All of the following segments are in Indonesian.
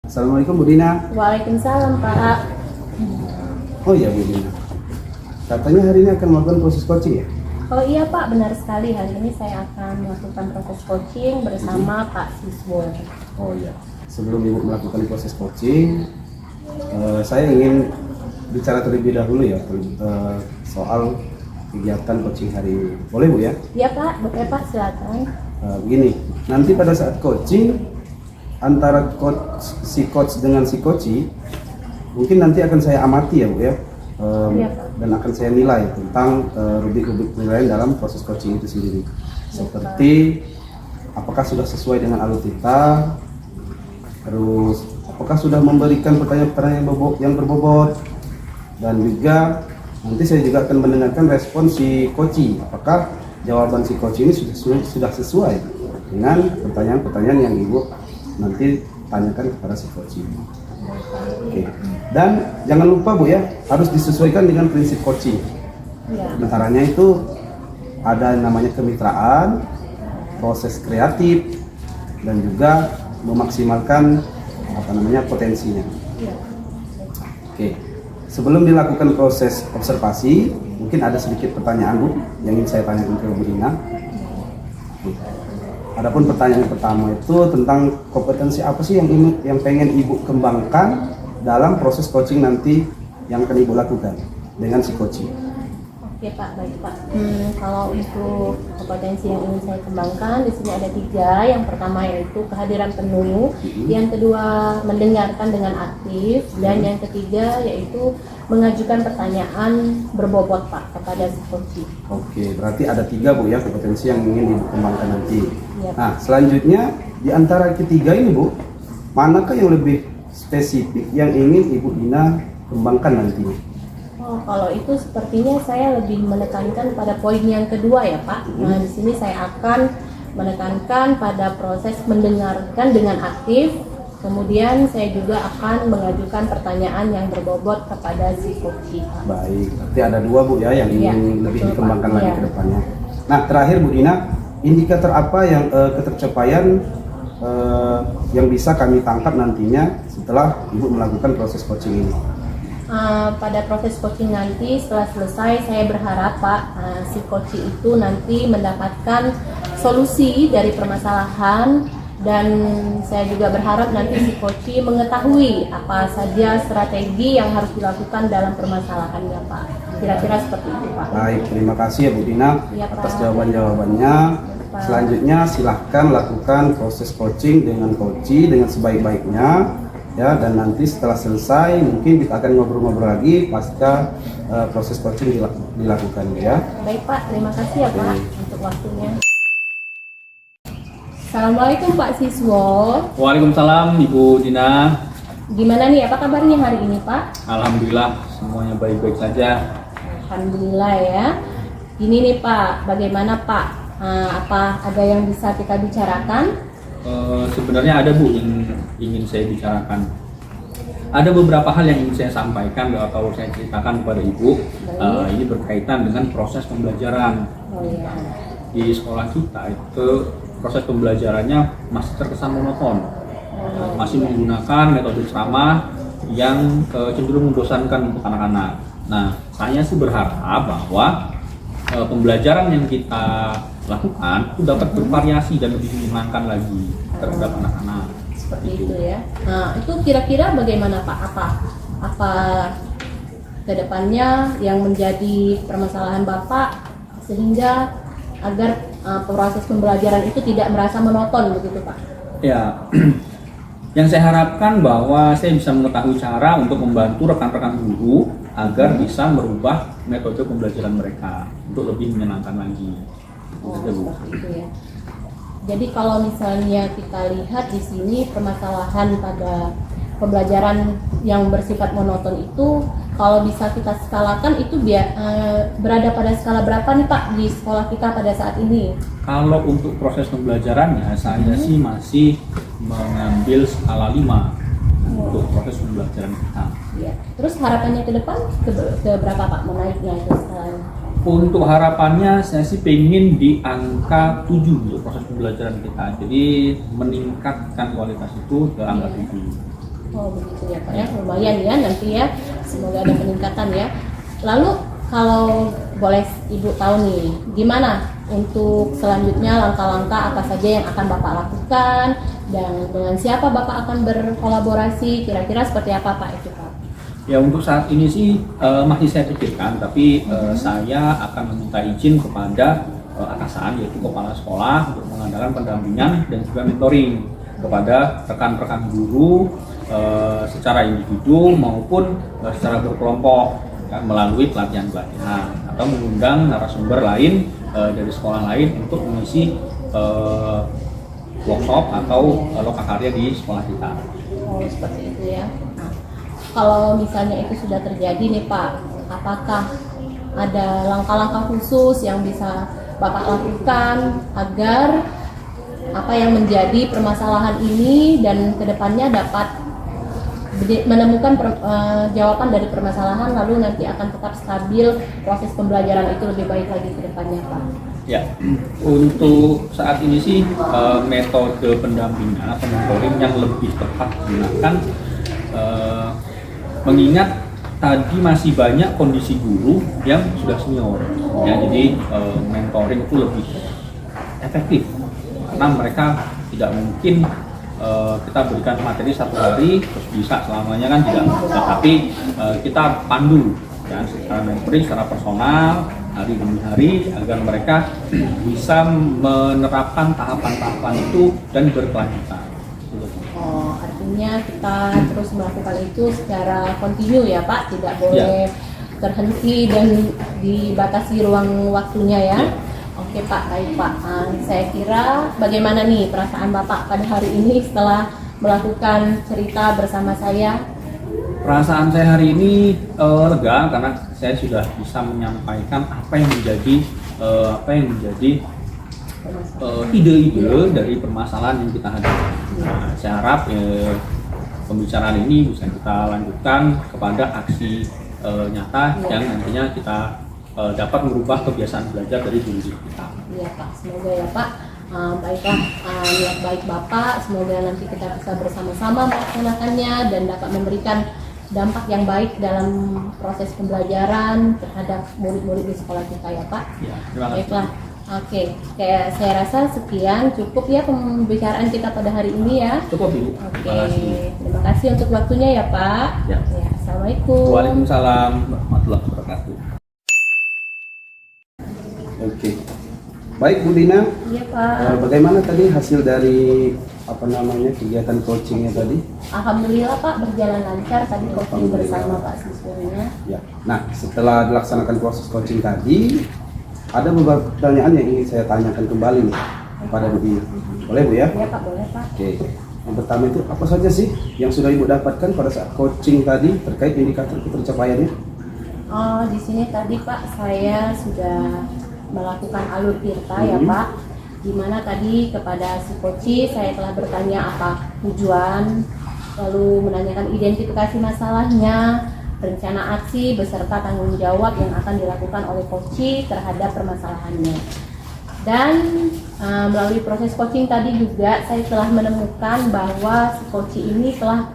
Assalamualaikum Bu Dina. Waalaikumsalam Pak. Oh iya Bu Dina, katanya hari ini akan melakukan proses coaching ya? Oh iya Pak, benar sekali. Hari ini saya akan melakukan proses coaching bersama Pak Siswo. Oh iya. Sebelum Ibu melakukan proses coaching, saya ingin bicara terlebih dahulu ya soal kegiatan coaching hari ini. Boleh Bu ya? Iya Pak, boleh Pak, silakan. Begini, nanti pada saat coaching antara coach dengan si coachee, mungkin nanti akan saya amati ya Bu ya. Iya, Pak. Dan akan saya nilai tentang rubrik-rubrik penilaian dalam proses coaching itu sendiri, seperti apakah sudah sesuai dengan alutita, terus apakah sudah memberikan pertanyaan-pertanyaan yang berbobot, dan juga nanti saya juga akan mendengarkan respon si coachee, apakah jawaban si coachee ini sudah sesuai dengan pertanyaan-pertanyaan yang Ibu nanti tanyakan kepada si coachee. Oke. Dan jangan lupa Bu ya, harus disesuaikan dengan prinsip coaching. Iya. Antaranya itu ada namanya kemitraan, proses kreatif, dan juga memaksimalkan potensinya. Iya. Oke. Sebelum dilakukan proses observasi, mungkin ada sedikit pertanyaan Bu yang ingin saya tanyakan ke Bu Dina. Adapun pertanyaan pertama itu tentang kompetensi apa sih yang pengen Ibu kembangkan dalam proses coaching nanti yang akan Ibu lakukan dengan si coaching. Oke Pak, baik Pak. Kalau untuk kompetensi yang ingin saya kembangkan, di sini ada 3. Yang pertama yaitu kehadiran penuh, yang kedua mendengarkan dengan aktif, dan yang ketiga yaitu mengajukan pertanyaan berbobot Pak kepada si coaching. Oke, berarti ada 3 Bu ya kompetensi yang ingin dikembangkan nanti. Iya, Pak. Nah, selanjutnya di antara ketiga ini Bu, manakah yang lebih spesifik yang ingin Ibu Dina kembangkan nantinya? Oh, kalau itu sepertinya saya lebih menekankan pada poin yang kedua ya Pak. Nah, di sini saya akan menekankan pada proses mendengarkan dengan aktif. Kemudian saya juga akan mengajukan pertanyaan yang berbobot kepada si coachee. Baik, berarti ada 2 Bu ya yang ingin lebih betul, dikembangkan Pak. lagi Iya. ke depannya. Nah, terakhir Bu Dina, indikator apa yang ketercapaian yang bisa kami tangkap nantinya setelah Ibu melakukan proses coaching ini? Pada proses coaching nanti setelah selesai, saya berharap Pak, si coachee itu nanti mendapatkan solusi dari permasalahan, dan saya juga berharap nanti si coachee mengetahui apa saja strategi yang harus dilakukan dalam permasalahannya Pak. Kira-kira seperti itu Pak. Baik, terima kasih ya Bu Dina Iya, Pak. atas jawaban-jawabannya. Pak. Selanjutnya silahkan lakukan proses coaching dengan coachee dengan sebaik-baiknya ya, dan nanti setelah selesai mungkin kita akan ngobrol-ngobrol lagi pasca proses coaching dilakukan ya. Baik Pak, terima kasih ya Pak untuk waktunya. Assalamualaikum Pak Siswo. Waalaikumsalam Ibu Dina. Gimana nih, apa kabarnya hari ini Pak? Alhamdulillah semuanya baik-baik saja. Alhamdulillah ya. Ini nih Pak, bagaimana Pak? Apa ada yang bisa kita bicarakan? Sebenarnya ada Bu yang ingin saya bicarakan. Ada beberapa hal yang ingin saya sampaikan atau saya ceritakan kepada Ibu. Ini berkaitan dengan proses pembelajaran. Oh iya. Di sekolah kita itu proses pembelajarannya masih terkesan monoton. Masih menggunakan metode ceramah yang cenderung membosankan untuk anak-anak. Nah, saya sih berharap bahwa pembelajaran yang kita lakukan itu dapat bervariasi dan lebih menyenangkan lagi terhadap anak-anak. Seperti itu ya. Nah, itu kira-kira bagaimana Pak? Apa kedepannya yang menjadi permasalahan Bapak sehingga agar proses pembelajaran itu tidak merasa monoton begitu Pak? Ya, yang saya harapkan bahwa saya bisa mengetahui cara untuk membantu rekan-rekan guru agar bisa merubah metode pembelajaran mereka untuk lebih menyenangkan lagi. Oh, seperti itu ya. Jadi kalau misalnya kita lihat di sini permasalahan pada pembelajaran yang bersifat monoton itu, kalau bisa kita skalakan itu berada pada skala berapa nih Pak di sekolah kita pada saat ini? Kalau untuk proses pembelajarannya saya sih masih mengambil skala 5 untuk proses pembelajaran kita. Ya. Terus harapannya ke depan ke berapa Pak menaiknya itu skalanya? Untuk harapannya saya sih pengen di angka 7 untuk proses pembelajaran kita. Jadi meningkatkan kualitas itu ke angka 7. Oh begitu ya Pak ya, lumayan ya nanti ya, semoga ada peningkatan ya. Lalu kalau boleh Ibu tahu nih, gimana untuk selanjutnya langkah-langkah apa saja yang akan Bapak lakukan dan dengan siapa Bapak akan berkolaborasi, kira-kira seperti apa Pak itu Pak? Ya untuk saat ini sih masih saya pikirkan, tapi saya akan meminta izin kepada atasan yaitu kepala sekolah untuk mengadakan pendampingan dan juga mentoring kepada rekan-rekan guru secara individu maupun secara berkelompok kan, melalui pelatihan-pelatihan atau mengundang narasumber lain dari sekolah lain untuk mengisi workshop atau lokakarya di sekolah kita. Oh seperti itu ya. Nah, kalau misalnya itu sudah terjadi nih Pak, apakah ada langkah-langkah khusus yang bisa Bapak lakukan agar apa yang menjadi permasalahan ini dan kedepannya dapat menemukan jawaban dari permasalahan, lalu nanti akan tetap stabil proses pembelajaran itu lebih baik lagi ke depannya Pak? Ya, untuk saat ini sih metode pendampingan atau mentoring yang lebih tepat digunakan mengingat tadi masih banyak kondisi guru yang sudah senior, ya jadi mentoring itu lebih efektif karena mereka tidak mungkin kita berikan materi satu hari terus bisa selamanya kan tidak, tapi kita pandu ya secara mentoring secara personal hari demi hari agar mereka bisa menerapkan tahapan-tahapan itu dan berkelanjutan. Oh, artinya kita terus melakukan itu secara kontinu ya Pak, tidak boleh terhenti dan dibatasi ruang waktunya ya. Oke Pak, baik Pak. Saya kira bagaimana nih perasaan Bapak pada hari ini setelah melakukan cerita bersama saya? Perasaan saya hari ini lega karena saya sudah bisa menyampaikan apa yang menjadi ide-ide dari permasalahan yang kita hadapi. Nah, saya harap pembicaraan ini bisa kita lanjutkan kepada aksi nyata yang nantinya kita dapat merubah kebiasaan belajar dari guru kita. Iya Pak, semoga ya Pak. Baiklah, niat baik Bapak, semoga nanti kita bisa bersama-sama melaksanakannya dan dapat memberikan dampak yang baik dalam proses pembelajaran terhadap murid-murid di sekolah kita ya Pak. Ya, terima kasih. Baiklah. Oke, kayak saya rasa sekian cukup ya pembicaraan kita pada hari ini ya. Cukup Ibu. Oke, terima kasih untuk waktunya ya Pak. Ya. Assalamualaikum. Waalaikumsalam warahmatullahi wabarakatuh. Oke. Baik Bu Dina, Iya Pak. bagaimana tadi hasil dari kegiatan coachingnya tadi? Alhamdulillah Pak, berjalan lancar tadi coaching bersama Pak siswanya. Ya. Nah, setelah dilaksanakan proses coaching tadi, ada beberapa pertanyaan yang ingin saya tanyakan kembali nih kepada Bu Dina. Boleh Bu ya? Iya Pak, boleh Pak. Oke. Yang pertama itu apa saja sih yang sudah Ibu dapatkan pada saat coaching tadi terkait indikator pencapaiannya? Oh, di sini tadi Pak saya sudah melakukan alur tirta ya Pak. Di mana tadi kepada si coach saya telah bertanya apa tujuan, lalu menanyakan identifikasi masalahnya, rencana aksi beserta tanggung jawab yang akan dilakukan oleh coach terhadap permasalahannya. Dan melalui proses coaching tadi juga saya telah menemukan bahwa si coach ini telah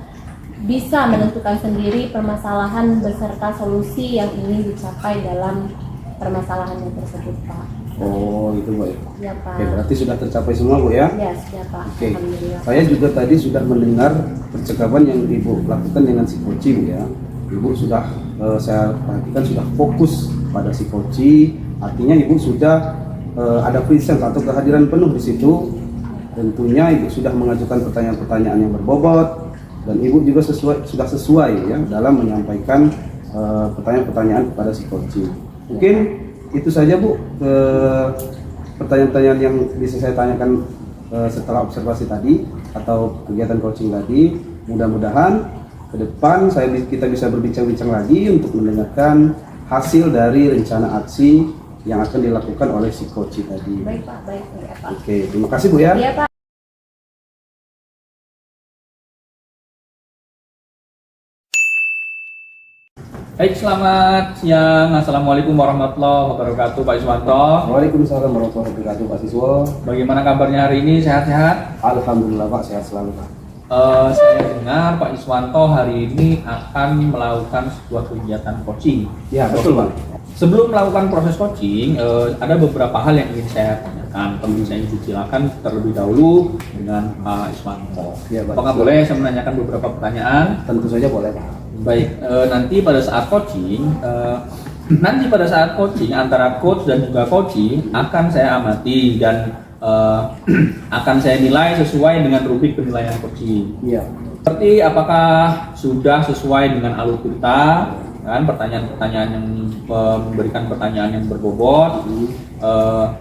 bisa menentukan sendiri permasalahan beserta solusi yang ingin dicapai dalam permasalahannya tersebut Pak. Oh, itu Bu ya. Ya Pak. Oke, berarti sudah tercapai semua Bu ya? Ya, sudah Pak. Oke. Alhamdulillah. Saya juga tadi sudah mendengar percakapan yang Ibu lakukan dengan si coaching ya. Ibu sudah saya perhatikan sudah fokus pada si coaching. Artinya Ibu sudah ada presence atau kehadiran penuh di situ. Tentunya Ibu sudah mengajukan pertanyaan-pertanyaan yang berbobot dan Ibu juga sudah sesuai ya dalam menyampaikan pertanyaan-pertanyaan kepada si coaching. Mungkin itu saja Bu pertanyaan-pertanyaan yang bisa saya tanyakan setelah observasi tadi atau kegiatan coaching tadi. Mudah-mudahan ke depan kita bisa berbincang-bincang lagi untuk mendengarkan hasil dari rencana aksi yang akan dilakukan oleh si coaching tadi. Baik Pak, baik ya Pak. Oke, terima kasih Bu ya. Iya Pak. Baik, selamat siang. Assalamualaikum warahmatullahi wabarakatuh Pak Iswanto. Waalaikumsalam warahmatullahi wabarakatuh Pak Siswo. Bagaimana kabarnya hari ini? Sehat-sehat? Alhamdulillah Pak, sehat selalu Pak. Saya dengar Pak Iswanto hari ini akan melakukan sebuah kegiatan coaching. Ya, betul Bang. Sebelum melakukan proses coaching, ada beberapa hal yang ingin saya tanyakan. Tapi saya ingin silakan terlebih dahulu dengan Pak Iswanto. Ya, Pak. Apakah boleh saya menanyakan beberapa pertanyaan? Tentu saja boleh Pak. Baik, nanti pada saat coaching, antara coach dan juga coaching akan saya amati dan akan saya nilai sesuai dengan rubrik penilaian coaching. Iya. Seperti apakah sudah sesuai dengan alur-kita, kan pertanyaan-pertanyaan yang memberikan pertanyaan yang berbobot,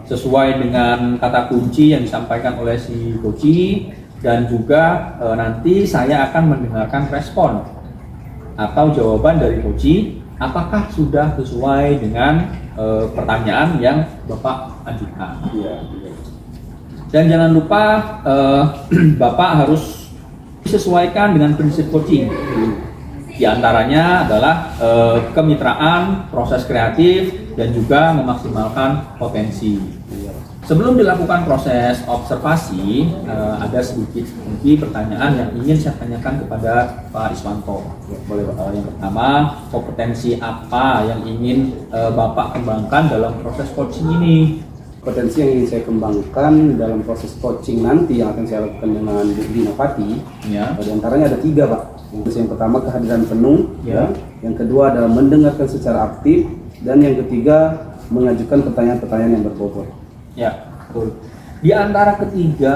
sesuai dengan kata kunci yang disampaikan oleh si coach, dan juga nanti saya akan mendengarkan respon atau jawaban dari coach apakah sudah sesuai dengan pertanyaan yang Bapak ajukan. Iya. Dan jangan lupa Bapak harus disesuaikan dengan prinsip coaching. Di antaranya adalah kemitraan, proses kreatif, dan juga memaksimalkan potensi. Sebelum dilakukan proses observasi, ada sedikit pertanyaan yang ingin saya tanyakan kepada Pak Iswanto. Boleh Pak? Yang pertama, kompetensi apa yang ingin Bapak kembangkan dalam proses coaching ini? Potensi yang ingin saya kembangkan dalam proses coaching nanti yang akan saya lakukan dengan Bu Dina Pati, Ya. di antaranya ada 3 Pak. Yang pertama kehadiran penuh, Ya. Yang kedua adalah mendengarkan secara aktif, dan yang ketiga mengajukan pertanyaan-pertanyaan yang berbobot. Ya, betul. Di antara ketiga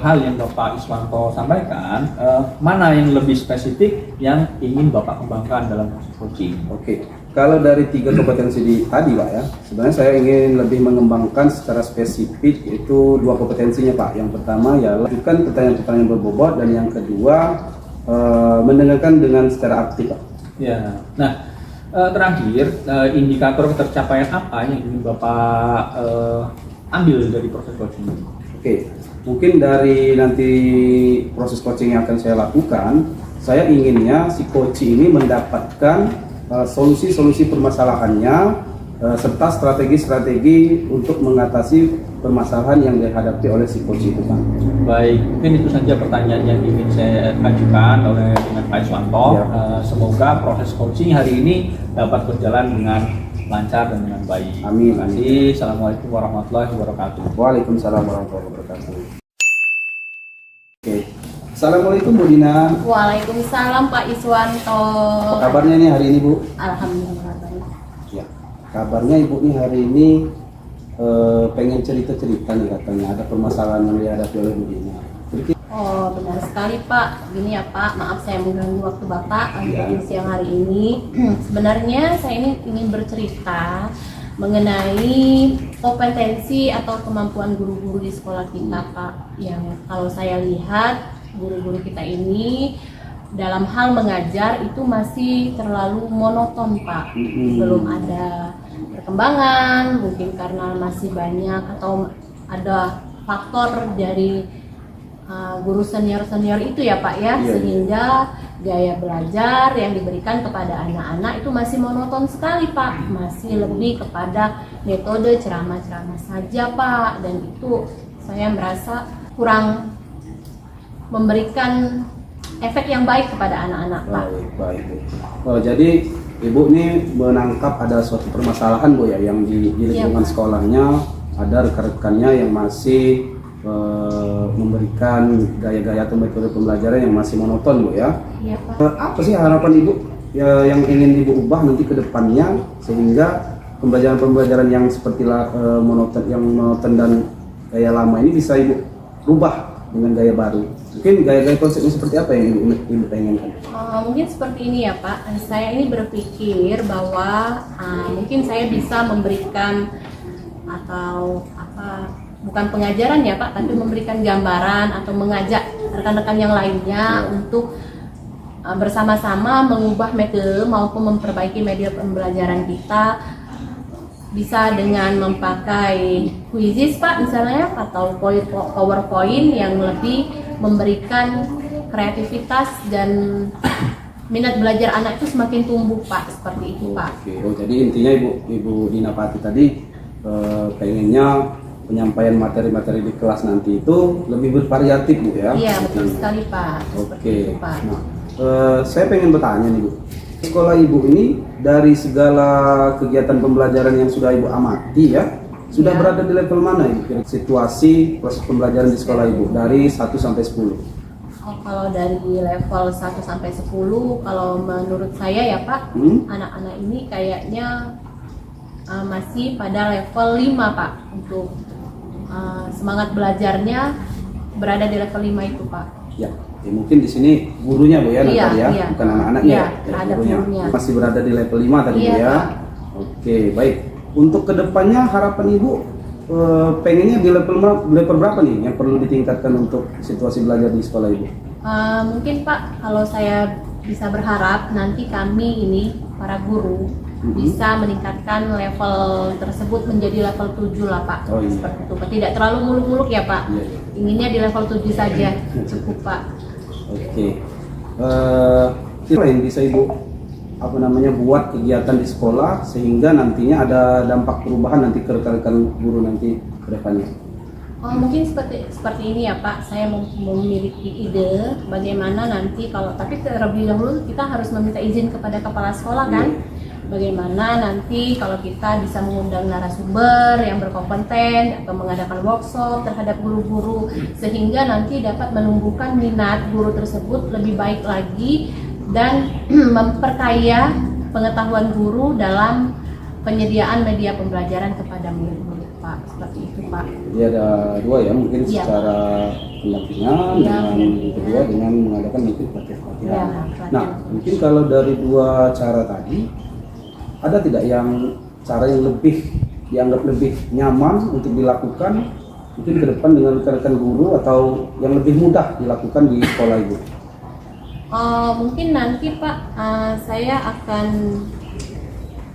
hal yang Bapak Iswanto sampaikan, mana yang lebih spesifik yang ingin Bapak kembangkan dalam proses coaching? Oke, kalau dari 3 kompetensi tadi Pak ya, sebenarnya saya ingin lebih mengembangkan secara spesifik yaitu 2 kompetensinya Pak. Yang pertama ya lakukan pertanyaan-pertanyaan berbobot, dan yang kedua mendengarkan dengan secara aktif Pak. Ya, nah terakhir indikator ketercapaian apa yang ingin Bapak ambil dari proses coaching? Oke, mungkin dari nanti proses coaching yang akan saya lakukan, saya inginnya si coach ini mendapatkan solusi-solusi permasalahannya serta strategi-strategi untuk mengatasi permasalahan yang dihadapi oleh si coach itu Pak. Baik, mungkin itu saja pertanyaan yang ingin saya ajukan oleh dengan Pak Iswanto. Ya. Semoga proses coaching hari ini dapat berjalan dengan lancar dan dengan baik. Amin. Terima kasih. Assalamualaikum warahmatullahi wabarakatuh. Waalaikumsalam warahmatullahi wabarakatuh. Oke, assalamualaikum Bu Dina. Waalaikumsalam Pak Iswanto. Apa kabarnya nih hari ini Bu? Alhamdulillah baik. Ya, kabarnya Ibu nih hari ini pengen cerita-cerita nih katanya ada permasalahan yang dihadapi oleh Bu Dina. Oh benar sekali Pak. Gini ya Pak, maaf saya mengganggu waktu Bapak Ya. di siang hari ini. Sebenarnya saya ini ingin bercerita mengenai kompetensi atau kemampuan guru-guru di sekolah kita Pak. Yang kalau saya lihat guru-guru kita ini dalam hal mengajar itu masih terlalu monoton Pak. Belum ada perkembangan, mungkin karena masih banyak atau ada faktor dari guru senior-senior itu ya Pak ya, Iya. sehingga gaya belajar yang diberikan kepada anak-anak itu masih monoton sekali Pak, masih lebih kepada metode ceramah-ceramah saja Pak, dan itu saya merasa kurang memberikan efek yang baik kepada anak-anak Pak. Baik, baik. Oh, jadi Ibu ini menangkap ada suatu permasalahan Bu ya yang di lingkungan Iya, Pak. sekolahnya ada rekan-rekannya yang masih memberikan gaya-gaya atau metode pembelajaran yang masih monoton Bu ya. Iya Pak. Apa sih harapan Ibu ya, yang ingin Ibu ubah nanti ke depannya sehingga pembelajaran-pembelajaran yang seperti monoton dan gaya lama ini bisa Ibu rubah dengan gaya baru? Mungkin gaya-gaya konsepnya seperti apa yang Ibu pengenkan? Mungkin seperti ini ya Pak, saya ini berpikir bahwa mungkin saya bisa memberikan atau bukan pengajaran ya Pak, tapi memberikan gambaran atau mengajak rekan-rekan yang lainnya untuk bersama-sama mengubah metode maupun memperbaiki media pembelajaran kita, bisa dengan memakai quizzes Pak misalnya, atau PowerPoint yang lebih memberikan kreativitas dan minat belajar anak itu semakin tumbuh Pak, seperti itu Pak. Oke, oh, jadi intinya Ibu Dina Pati tadi pengennya penyampaian materi-materi di kelas nanti itu lebih bervariatif Bu ya. Iya, Seperti betul ini. sekali Pak. Seperti Oke. itu, Pak. Nah, saya pengen bertanya nih Bu. Sekolah Ibu ini dari segala kegiatan pembelajaran yang sudah Ibu amati ya, sudah Ya. berada di level mana Ibu? Situasi proses pembelajaran di sekolah Ibu dari 1 sampai 10. Oh, kalau dari level 1 sampai 10, kalau menurut saya ya Pak, anak-anak ini kayaknya masih pada level 5 Pak. Untuk semangat belajarnya berada di level 5 itu Pak. Ya, mungkin di sini gurunya Bu ya, Iya, nanti ya, iya. bukan anak-anaknya Iya, ya, terhadap gurunya. Masih berada di level 5 tadi Iya, Bu ya. Pak. Oke, baik. Untuk kedepannya harapan Ibu pengennya di level berapa nih yang perlu ditingkatkan untuk situasi belajar di sekolah Ibu? Mungkin Pak, kalau saya bisa berharap nanti kami ini para guru bisa meningkatkan level tersebut menjadi level 7 lah Pak. Oh, iya. Seperti itu Pak. Tidak terlalu muluk-muluk ya Pak. Iya, iya. Inginnya di level 7 saja cukup Pak. Oke. Kira yang bisa Ibu buat kegiatan di sekolah sehingga nantinya ada dampak perubahan nanti ke rekan-rekan guru nanti ke depannya. Mungkin seperti ini ya Pak. Saya memiliki ide bagaimana nanti tapi terlebih dahulu kita harus meminta izin kepada kepala sekolah kan. Bagaimana nanti kalau kita bisa mengundang narasumber yang berkompeten atau mengadakan workshop terhadap guru-guru sehingga nanti dapat menumbuhkan minat guru tersebut lebih baik lagi dan memperkaya pengetahuan guru dalam penyediaan media pembelajaran kepada murid-murid Pak. Seperti itu Pak. Jadi ada dua ya, mungkin Iya. secara pendampingan Iya, dengan pendampingan. kedua dengan mengadakan mungkin pelatihan. Iya, Nah, pelatihan. mungkin kalau dari dua cara tadi ada tidak yang cara yang dianggap lebih nyaman untuk dilakukan mungkin ke depan dengan rekan-rekan guru atau yang lebih mudah dilakukan di sekolah Ibu? Mungkin nanti Pak, saya akan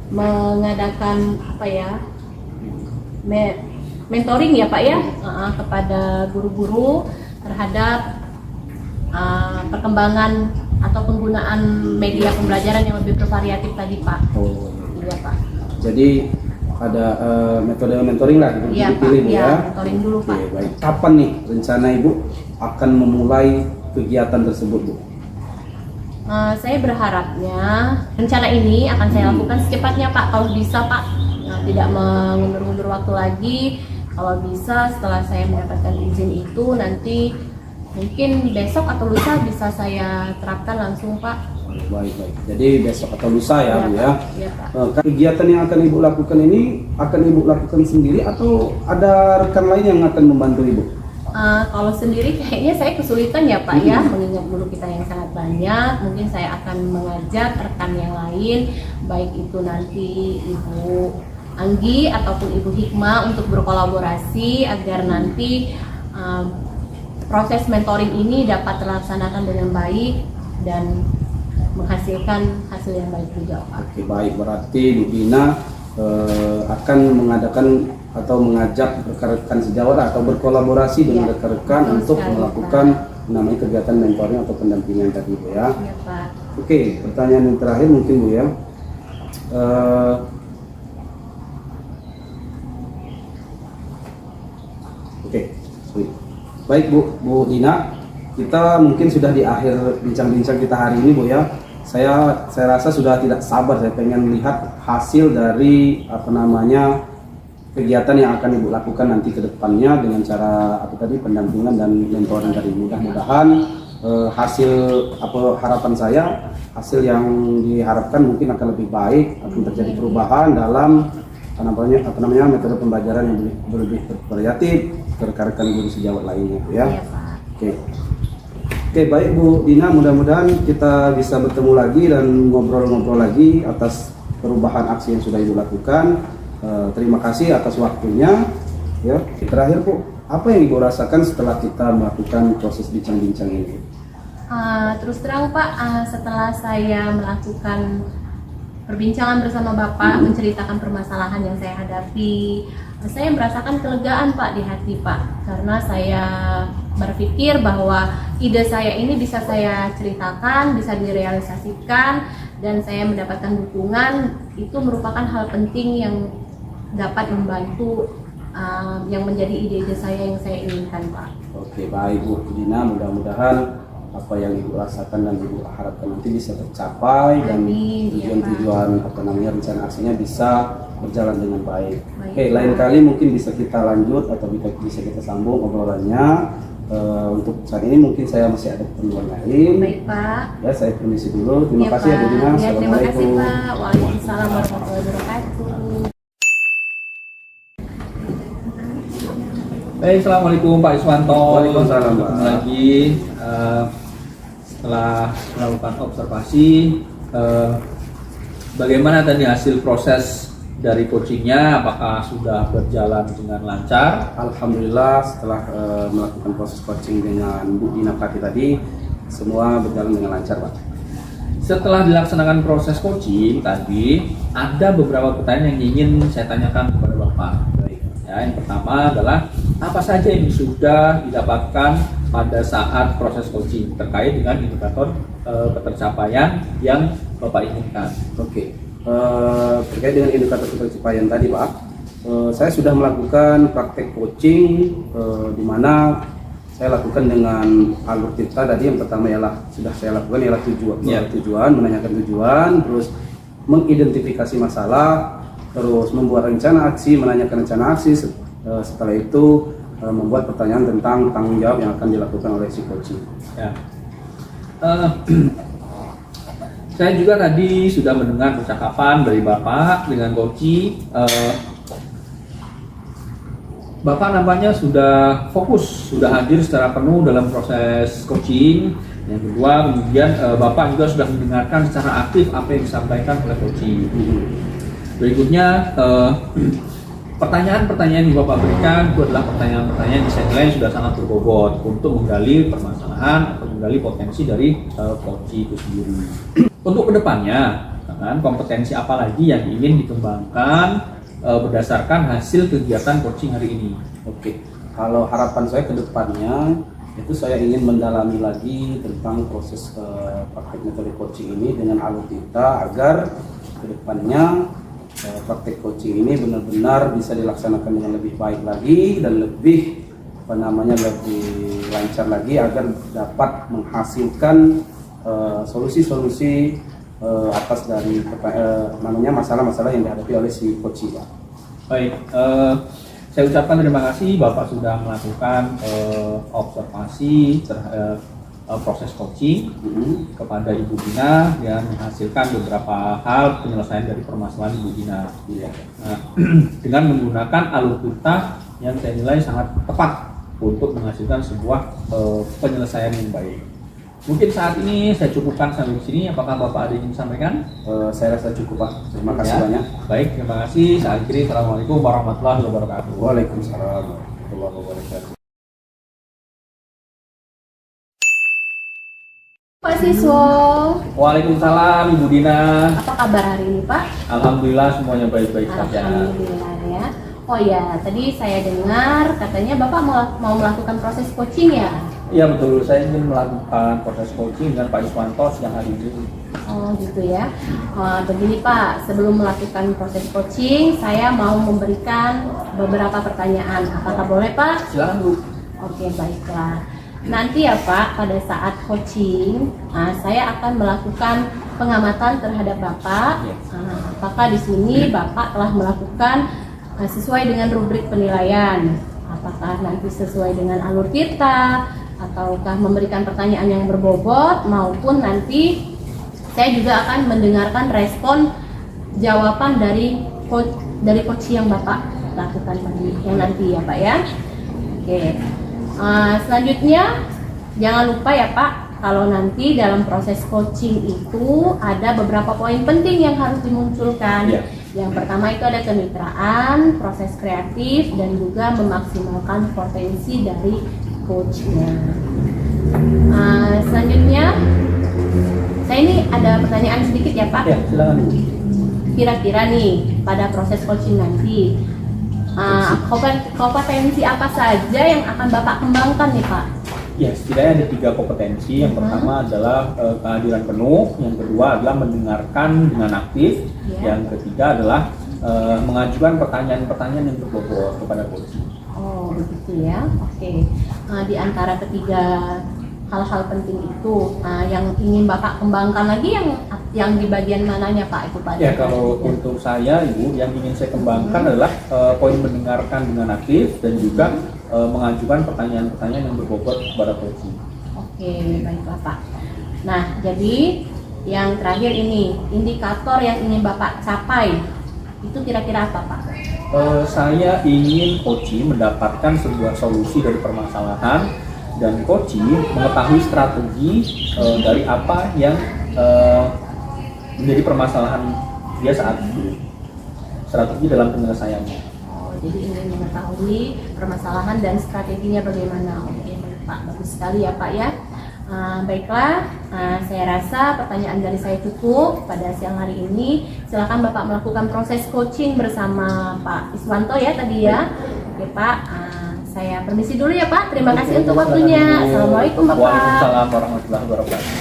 mengadakan mentoring ya Pak ya kepada guru-guru terhadap perkembangan atau penggunaan media pembelajaran yang lebih bervariatif tadi Pak. Oh, Iya Pak. jadi ada metode mentoring lah yang Iya Pak. dipilih Bu Iya, ya. mentoring dulu Oke, Pak. baik. Kapan nih rencana Ibu akan memulai kegiatan tersebut Bu? Saya berharapnya rencana ini akan saya lakukan secepatnya Pak, kalau bisa Pak. Tidak mengundur-undur waktu lagi. Kalau bisa setelah saya mendapatkan izin itu nanti mungkin besok atau lusa bisa saya terapkan langsung Pak. Baik. Jadi besok atau lusa ya Bu ya. Iya Pak. Kegiatan yang akan Ibu lakukan ini akan Ibu lakukan sendiri atau ada rekan lain yang akan membantu Ibu? Kalau sendiri kayaknya saya kesulitan ya Pak ya, mengingat guru kita yang sangat banyak. Mungkin saya akan mengajak rekan yang lain, baik itu nanti Ibu Anggi ataupun Ibu Hikmah untuk berkolaborasi agar nanti proses mentoring ini dapat terlaksanakan dengan baik dan menghasilkan hasil yang baik juga Pak. Oke, baik, berarti Bu Dina akan mengadakan atau mengajak rekan-rekan sejawat atau berkolaborasi dengan Iya, rekan-rekan betul untuk sekali, melakukan namanya kegiatan mentoring atau pendampingan tadi Bu ya. Iya Pak. Oke, pertanyaan yang terakhir mungkin Bu ya. Oke, baik Bu Dina, kita mungkin sudah di akhir bincang-bincang kita hari ini Bu ya. Saya rasa sudah tidak sabar, saya pengen lihat hasil dari kegiatan yang akan Ibu lakukan nanti ke depannya dengan cara pendampingan dan mentoring tadi. Mudah-mudahan hasil harapan saya, hasil yang diharapkan mungkin akan lebih baik, akan terjadi perubahan dalam metode pembelajaran yang lebih bervariatif ke rekan-rekan guru sejawat lainnya ya. Iya Pak. Oke, baik Bu Dina, mudah-mudahan kita bisa bertemu lagi dan ngobrol-ngobrol lagi atas perubahan aksi yang sudah Ibu lakukan. Terima kasih atas waktunya. Ya, terakhir Bu, apa yang Ibu rasakan setelah kita melakukan proses bincang-bincang ini? Terus terang Pak, setelah saya melakukan perbincangan bersama Bapak, menceritakan permasalahan yang saya hadapi, saya merasakan kelegaan Pak di hati Pak, karena saya berpikir bahwa ide saya ini bisa saya ceritakan, bisa direalisasikan, dan saya mendapatkan dukungan. Itu merupakan hal penting yang dapat membantu yang menjadi ide-ide saya yang saya inginkan, Pak. Oke, baik Bu Dina, mudah-mudahan apa yang Ibu rasakan dan Ibu harapkan nanti bisa tercapai dan Amin, iya, tujuan-tujuan rencana aksinya bisa berjalan dengan baik. Baik, Oke, Pak. lain kali mungkin bisa kita lanjut atau bisa kita sambung obrolannya. Untuk saat ini mungkin saya masih ada keperluan lain. Baik, Pak. Ya, saya permisi dulu. Terima Iya, kasih ya Bu Pak. Dina. Ya, terima kasih, Assalamualaikum. Pak. Waalaikumsalam warahmatullahi wabarakatuh. Baik, assalamualaikum Pak Iswanto. Waalaikumsalam, Pak. Ketemu lagi setelah melakukan observasi, bagaimana tadi hasil proses dari coachingnya? Apakah sudah berjalan dengan lancar? Alhamdulillah setelah melakukan proses coaching dengan Bu Dina Pati tadi, semua berjalan dengan lancar, Pak. Setelah dilaksanakan proses coaching tadi, ada beberapa pertanyaan yang ingin saya tanyakan kepada Bapak. Baik. Ya, yang pertama adalah apa saja yang sudah didapatkan pada saat proses coaching terkait dengan indikator ketercapaian yang Bapak inginkan. Oke. Terkait dengan indikator pencapaian tadi, Pak, saya sudah melakukan praktek coaching di mana saya lakukan dengan alur kita tadi. Yang pertama ialah sudah saya lakukan ialah tujuan, menanyakan tujuan, terus mengidentifikasi masalah, terus membuat rencana aksi, menanyakan rencana aksi. Setelah itu membuat pertanyaan tentang tanggung jawab yang akan dilakukan oleh si coaching. Ya. Saya juga tadi sudah mendengar percakapan dari Bapak dengan coaching. Bapak nampaknya sudah fokus, sudah hadir secara penuh dalam proses coaching. Yang kedua, kemudian Bapak juga sudah mendengarkan secara aktif apa yang disampaikan oleh coaching. Berikutnya, pertanyaan-pertanyaan yang Bapak berikan itu adalah pertanyaan-pertanyaan yang saya nilai sudah sangat berbobot untuk menggali permasalahan atau menggali potensi dari coaching itu sendiri. Untuk kedepannya, kan, kompetensi apa lagi yang ingin dikembangkan berdasarkan hasil kegiatan coaching hari ini? Oke, kalau harapan saya ke depannya itu saya ingin mendalami lagi tentang proses praktek metode coaching ini dengan alutita agar ke depannya praktek coaching ini benar-benar bisa dilaksanakan dengan lebih baik lagi dan lebih lebih lancar lagi agar dapat menghasilkan solusi-solusi atas dari masalah-masalah yang dihadapi oleh si coaching, Pak. Baik, saya ucapkan terima kasih Bapak sudah melakukan observasi terhadap proses coaching kepada Ibu Dina yang menghasilkan beberapa hal penyelesaian dari permasalahan Ibu Dina. Iya. Nah, dengan menggunakan alur kita yang saya nilai sangat tepat untuk menghasilkan sebuah penyelesaian yang baik. Mungkin saat ini saya cukupkan sampai di sini. Apakah Bapak ada yang ingin sampaikan? Saya rasa cukup, Pak. Terima kasih Ya. banyak. Baik, terima kasih. Saya akhiri. Assalamualaikum warahmatullahi wabarakatuh. Waalaikumsalam warahmatullahi wabarakatuh. Pak Siswo, Waalaikumsalam Ibu Dina. apa kabar hari ini, Pak? Alhamdulillah semuanya baik-baik saja. Alhamdulillah ya. Oh ya, tadi saya dengar katanya Bapak mau melakukan proses coaching ya? Iya betul, saya ingin melakukan proses coaching dengan Pak Iswanto siang hari ini. Oh gitu ya. Begini Pak, sebelum melakukan proses coaching, saya mau memberikan beberapa pertanyaan. Apakah boleh Pak? Silakan Bu. Oke, baiklah. Nanti ya Pak, pada saat coaching, saya akan melakukan pengamatan terhadap Bapak. Ya. Apakah di sini Bapak telah melakukan sesuai dengan rubrik penilaian? Apakah nanti sesuai dengan alur kita? Ataukah memberikan pertanyaan yang berbobot, maupun nanti saya juga akan mendengarkan respon jawaban dari coach yang Bapak lakukan tadi yang nanti ya Pak ya. Oke. Selanjutnya jangan lupa ya Pak, kalau nanti dalam proses coaching itu ada beberapa poin penting yang harus dimunculkan. Ya. Yang pertama itu ada kemitraan, proses kreatif, dan juga memaksimalkan potensi dari coachnya. Selanjutnya, saya ini ada pertanyaan sedikit ya Pak. Ya, silakan Bu. Kira-kira nih pada proses coaching nanti, kompetensi apa saja yang akan Bapak kembangkan nih Pak? Ya, setidaknya ada 3 kompetensi. Yang pertama adalah kehadiran penuh, yang kedua adalah mendengarkan dengan aktif, Ya. yang ketiga adalah mengajukan pertanyaan-pertanyaan yang berbobot kepada coach. Oh begitu ya, oke. Di antara ketiga hal-hal penting itu, yang ingin Bapak kembangkan lagi yang di bagian mananya Pak itu Pak? Ya, kalau untuk saya Ibu, yang ingin saya kembangkan adalah poin mendengarkan dengan aktif dan juga mengajukan pertanyaan-pertanyaan yang berbobot kepada coach. Oke, baiklah Pak. Nah, jadi yang terakhir ini, indikator yang ingin Bapak capai itu kira-kira apa Pak? Saya ingin coach mendapatkan sebuah solusi dari permasalahan dan coach mengetahui strategi dari apa yang menjadi permasalahan dia saat itu, strategi dalam penyelesaiannya. Oh, jadi ingin mengetahui permasalahan dan strateginya bagaimana. Oke, baik Pak, bagus sekali ya Pak ya. Baiklah, saya rasa pertanyaan dari saya cukup pada siang hari ini. Silakan Bapak melakukan proses coaching bersama Pak Iswanto ya tadi ya. Oke Pak, saya permisi dulu ya Pak. Terima kasih untuk waktunya. Assalamualaikum Bapak. Waalaikumsalam warahmatullahi wabarakatuh.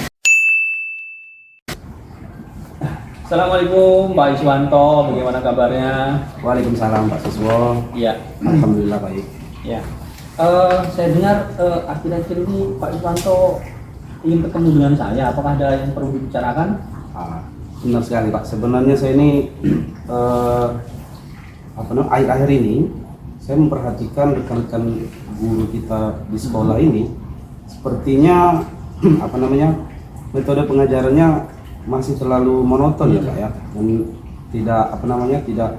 Assalamualaikum Pak Iswanto, bagaimana kabarnya? Waalaikumsalam Pak Siswo. Iya. Alhamdulillah baik. Ya. Saya dengar akhir-akhir ini Pak Iswanto ingin ketemu dengan saya. Apakah ada yang perlu dibicarakan? Benar sekali Pak. Sebenarnya saya ini akhir-akhir ini saya memperhatikan rekan-rekan guru kita di sekolah ini sepertinya metode pengajarannya masih terlalu monoton ya Pak ya, dan tidak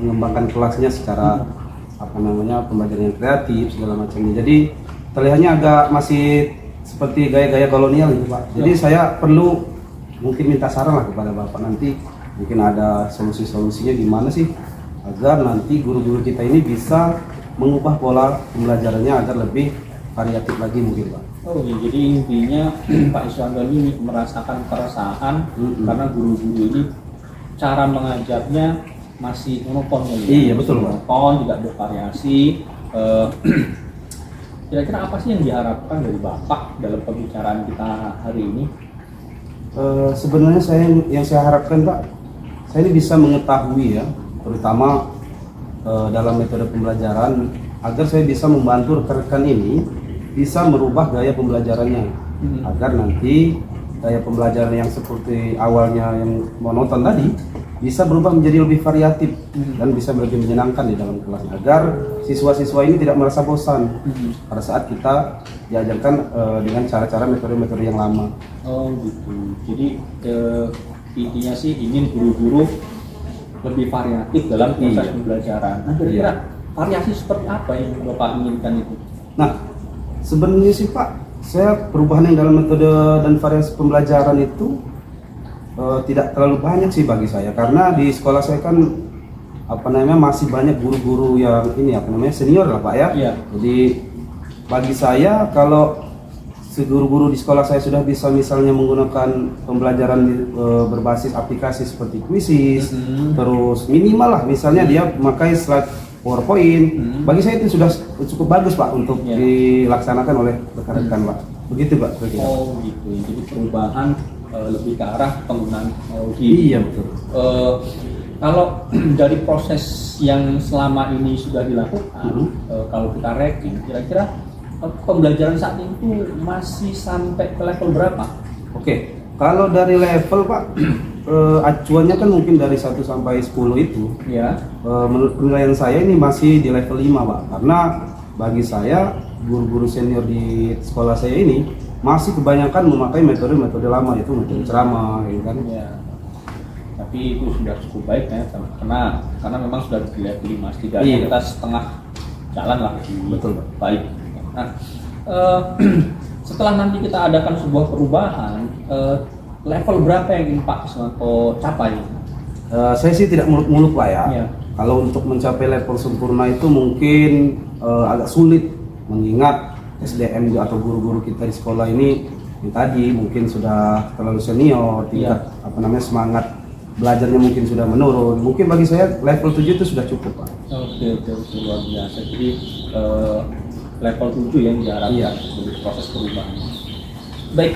mengembangkan kelasnya secara pembelajaran yang kreatif segala macamnya. Jadi terlihatnya agak masih seperti gaya-gaya kolonial gitu Pak. Jadi saya perlu mungkin minta saran lah kepada Bapak, nanti mungkin ada solusi-solusinya gimana sih agar nanti guru-guru kita ini bisa mengubah pola pembelajarannya agar lebih variatif lagi mungkin Pak. Oh iya, jadi intinya Pak Iswanto ini merasakan keresahan karena guru-guru ini cara mengajarnya masih monoton ya. Iya betul Pak. Monoton, tidak bervariasi. Kira-kira apa sih yang diharapkan dari Bapak dalam pembicaraan kita hari ini? Sebenarnya yang saya harapkan Pak, saya ini bisa mengetahui ya, terutama dalam metode pembelajaran, agar saya bisa membantu rekan-rekan ini bisa merubah gaya pembelajarannya, agar nanti gaya pembelajaran yang seperti awalnya yang monoton tadi bisa berubah menjadi lebih variatif dan bisa lebih menyenangkan di dalam kelas, agar siswa-siswa ini tidak merasa bosan pada saat kita diajarkan dengan cara-cara metode-metode yang lama. Oh gitu. Jadi intinya sih ingin guru-guru lebih variatif dalam proses pembelajaran. Nah, kira-kira variasi seperti apa yang Bapak inginkan itu? Nah, sebenarnya sih Pak, saya perubahan yang dalam metode dan variasi pembelajaran itu tidak terlalu banyak sih bagi saya, karena di sekolah saya kan masih banyak guru-guru yang senior lah Pak ya. Iya. Jadi bagi saya, kalau guru-guru di sekolah saya sudah bisa misalnya menggunakan pembelajaran berbasis aplikasi seperti Quizzes, terus minimal lah misalnya dia memakai slide PowerPoint, bagi saya itu sudah cukup bagus Pak untuk dilaksanakan oleh rekan-rekan Pak. Begitu Pak. Oh gitu. Jadi perubahan lebih ke arah penggunaan teknologi. Iya betul. Kalau dari proses yang selama ini sudah dilakukan, kalau kita ranking, kira-kira pembelajaran saat itu masih sampai ke level berapa? Oke, kalau dari level Pak, acuannya kan mungkin dari 1 sampai 10 itu. Ya. Menurut penilaian saya ini masih di level 5 Pak, karena bagi saya guru-guru senior di sekolah saya ini masih kebanyakan memakai metode-metode lama, yaitu metode ceramah gitu kan. Ya. Tapi itu sudah cukup baik ya, karena memang sudah di level 5, setidaknya kita setengah jalan lah. Betul Pak. Baik. Nah, setelah nanti kita adakan sebuah perubahan, level berapa yang ingin Pak Iswanto capai? Saya sih tidak muluk-muluk Pak ya. Iya. Kalau untuk mencapai level sempurna itu mungkin agak sulit, mengingat SDM atau guru-guru kita di sekolah ini yang tadi mungkin sudah terlalu senior, tingkat semangat belajarnya mungkin sudah menurun. Mungkin bagi saya level 7 itu sudah cukup Pak. Oke, luar biasa. Jadi level 7 yang diharapkan dari proses perubahan. Baik,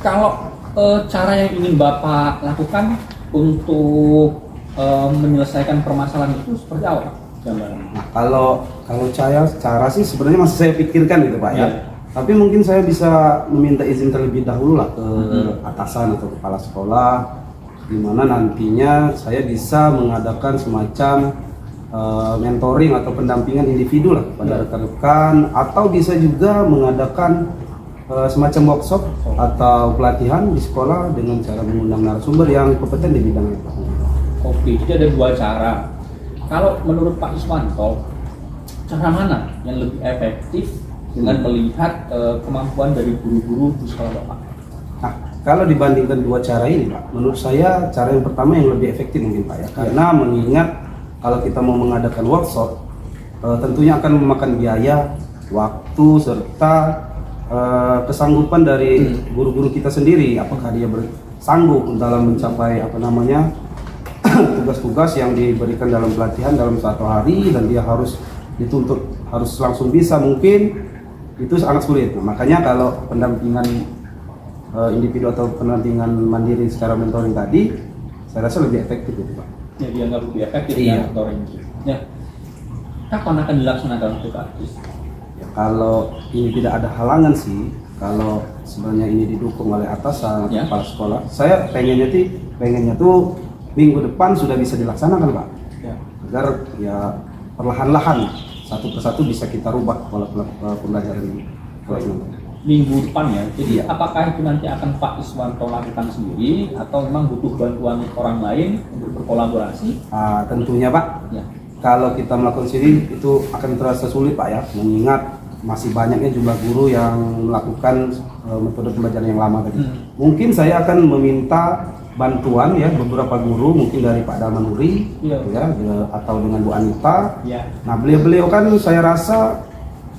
kalau cara yang ingin Bapak lakukan untuk menyelesaikan permasalahan itu seperti apa Pak? Gambarannya. Nah, kalau cara sih sebenarnya masih saya pikirkan gitu Pak ya. Ya. Tapi mungkin saya bisa meminta izin terlebih dahulu lah ke atasan atau kepala sekolah, di mana nantinya saya bisa mengadakan semacam mentoring atau pendampingan individu lah pada rekan-rekan, atau bisa juga mengadakan semacam workshop atau pelatihan di sekolah dengan cara mengundang narasumber yang kompeten di bidangnya Pak. Oke, jadi ada dua cara. Kalau menurut Pak Iswanto, cara mana yang lebih efektif dengan melihat kemampuan dari guru-guru di sekolah Bapak? Nah, kalau dibandingkan dua cara ini Pak, menurut saya cara yang pertama yang lebih efektif mungkin Pak ya, karena mengingat kalau kita mau mengadakan workshop, tentunya akan memakan biaya, waktu, serta kesanggupan dari guru-guru kita sendiri, apakah dia sanggup dalam mencapai tugas-tugas yang diberikan dalam pelatihan dalam satu hari, dan dia harus dituntut harus langsung bisa, mungkin itu sangat sulit. Nah, makanya kalau pendampingan individu atau pendampingan mandiri secara mentoring tadi, saya rasa lebih efektif itu Pak. Ya, dianggap lebih efektif Iya. ya mentoring itu. Ya. Kapan akan dilaksanakan untuk praktis? Ya, kalau ini tidak ada halangan sih, kalau sebenarnya ini didukung oleh atasan atau Ya. kepala sekolah, saya pengennya tuh minggu depan sudah bisa dilaksanakan Pak, Ya. agar ya perlahan-lahan satu persatu bisa kita rubah pola pembelajaran ini. Minggu depan ya. Jadi Iya. apakah itu nanti akan Pak Iswanto lakukan sendiri atau memang butuh bantuan orang lain untuk berkolaborasi? Tentunya Pak, Ya. kalau kita melakukan sendiri itu akan terasa sulit Pak ya, mengingat masih banyaknya jumlah guru yang melakukan metode pembelajaran yang lama tadi. Mungkin saya akan meminta bantuan ya beberapa guru, mungkin dari Pak Damanuri Iya. ya, atau dengan Bu Anita. Ya. Nah, beliau kan saya rasa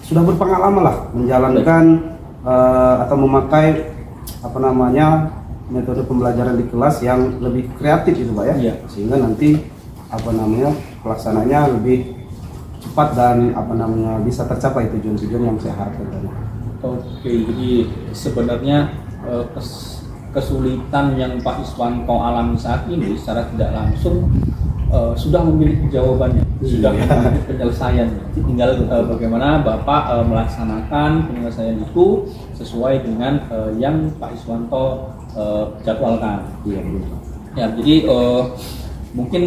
sudah berpengalaman lah menjalankan atau memakai metode pembelajaran di kelas yang lebih kreatif itu Pak ya. Iya. Sehingga nanti pelaksananya lebih cepat dan bisa tercapai tujuan-tujuan yang saya harapkan tadi. Oke, jadi sebenarnya kesulitan yang Pak Iswanto alami saat ini secara tidak langsung sudah memiliki jawabannya, sudah memiliki penyelesaiannya. Tinggal bagaimana Bapak melaksanakan penyelesaian itu sesuai dengan yang Pak Iswanto jadwalkan. Iya betul. Ya, jadi mungkin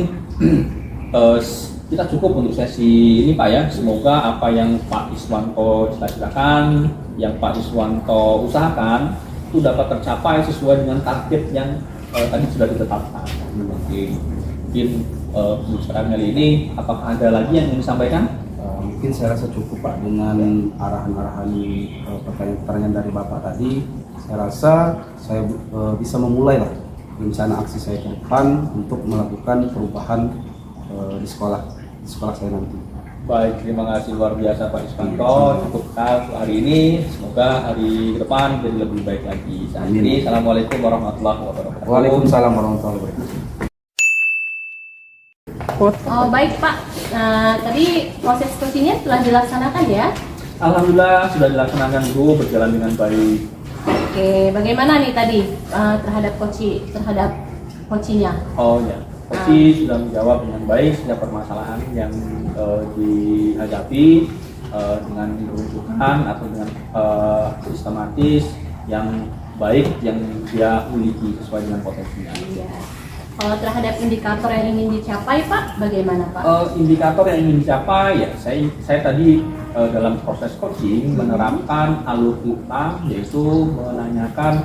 kita cukup untuk sesi ini Pak ya. Semoga apa yang Pak Iswanto cita-citakan, yang Pak Iswanto usahakan itu dapat tercapai sesuai dengan target yang tadi sudah ditetapkan. Oke. Mungkin pembicaraan kali ini, apakah ada lagi yang ingin disampaikan? Mungkin saya rasa cukup Pak dengan arahan-arahan pertanyaan-pertanyaan dari Bapak tadi. Saya rasa saya bisa memulai lah rencana aksi saya ke depan untuk melakukan perubahan di sekolah saya nanti. Baik, terima kasih luar biasa Pak Iswanto. Cukup hari ini, semoga hari ke depan jadi lebih baik lagi. Saat ini, Assalamualaikum warahmatullahi wabarakatuh. Waalaikumsalam warahmatullahi wabarakatuh. Oh baik Pak, tadi proses coachingnya telah dilaksanakan ya? Alhamdulillah sudah dilaksanakan Bu, berjalan dengan baik. Oke, bagaimana nih tadi terhadap coachingnya? Oh ya, Coach sudah menjawab dengan baik setiap permasalahan yang dihadapi dengan rujukan atau dengan sistematis yang baik yang dia miliki sesuai dengan potensinya. Iya. Kalau terhadap indikator yang ingin dicapai Pak, bagaimana Pak? Indikator yang ingin dicapai ya, saya tadi dalam proses coaching menerapkan alur hitam, yaitu menanyakan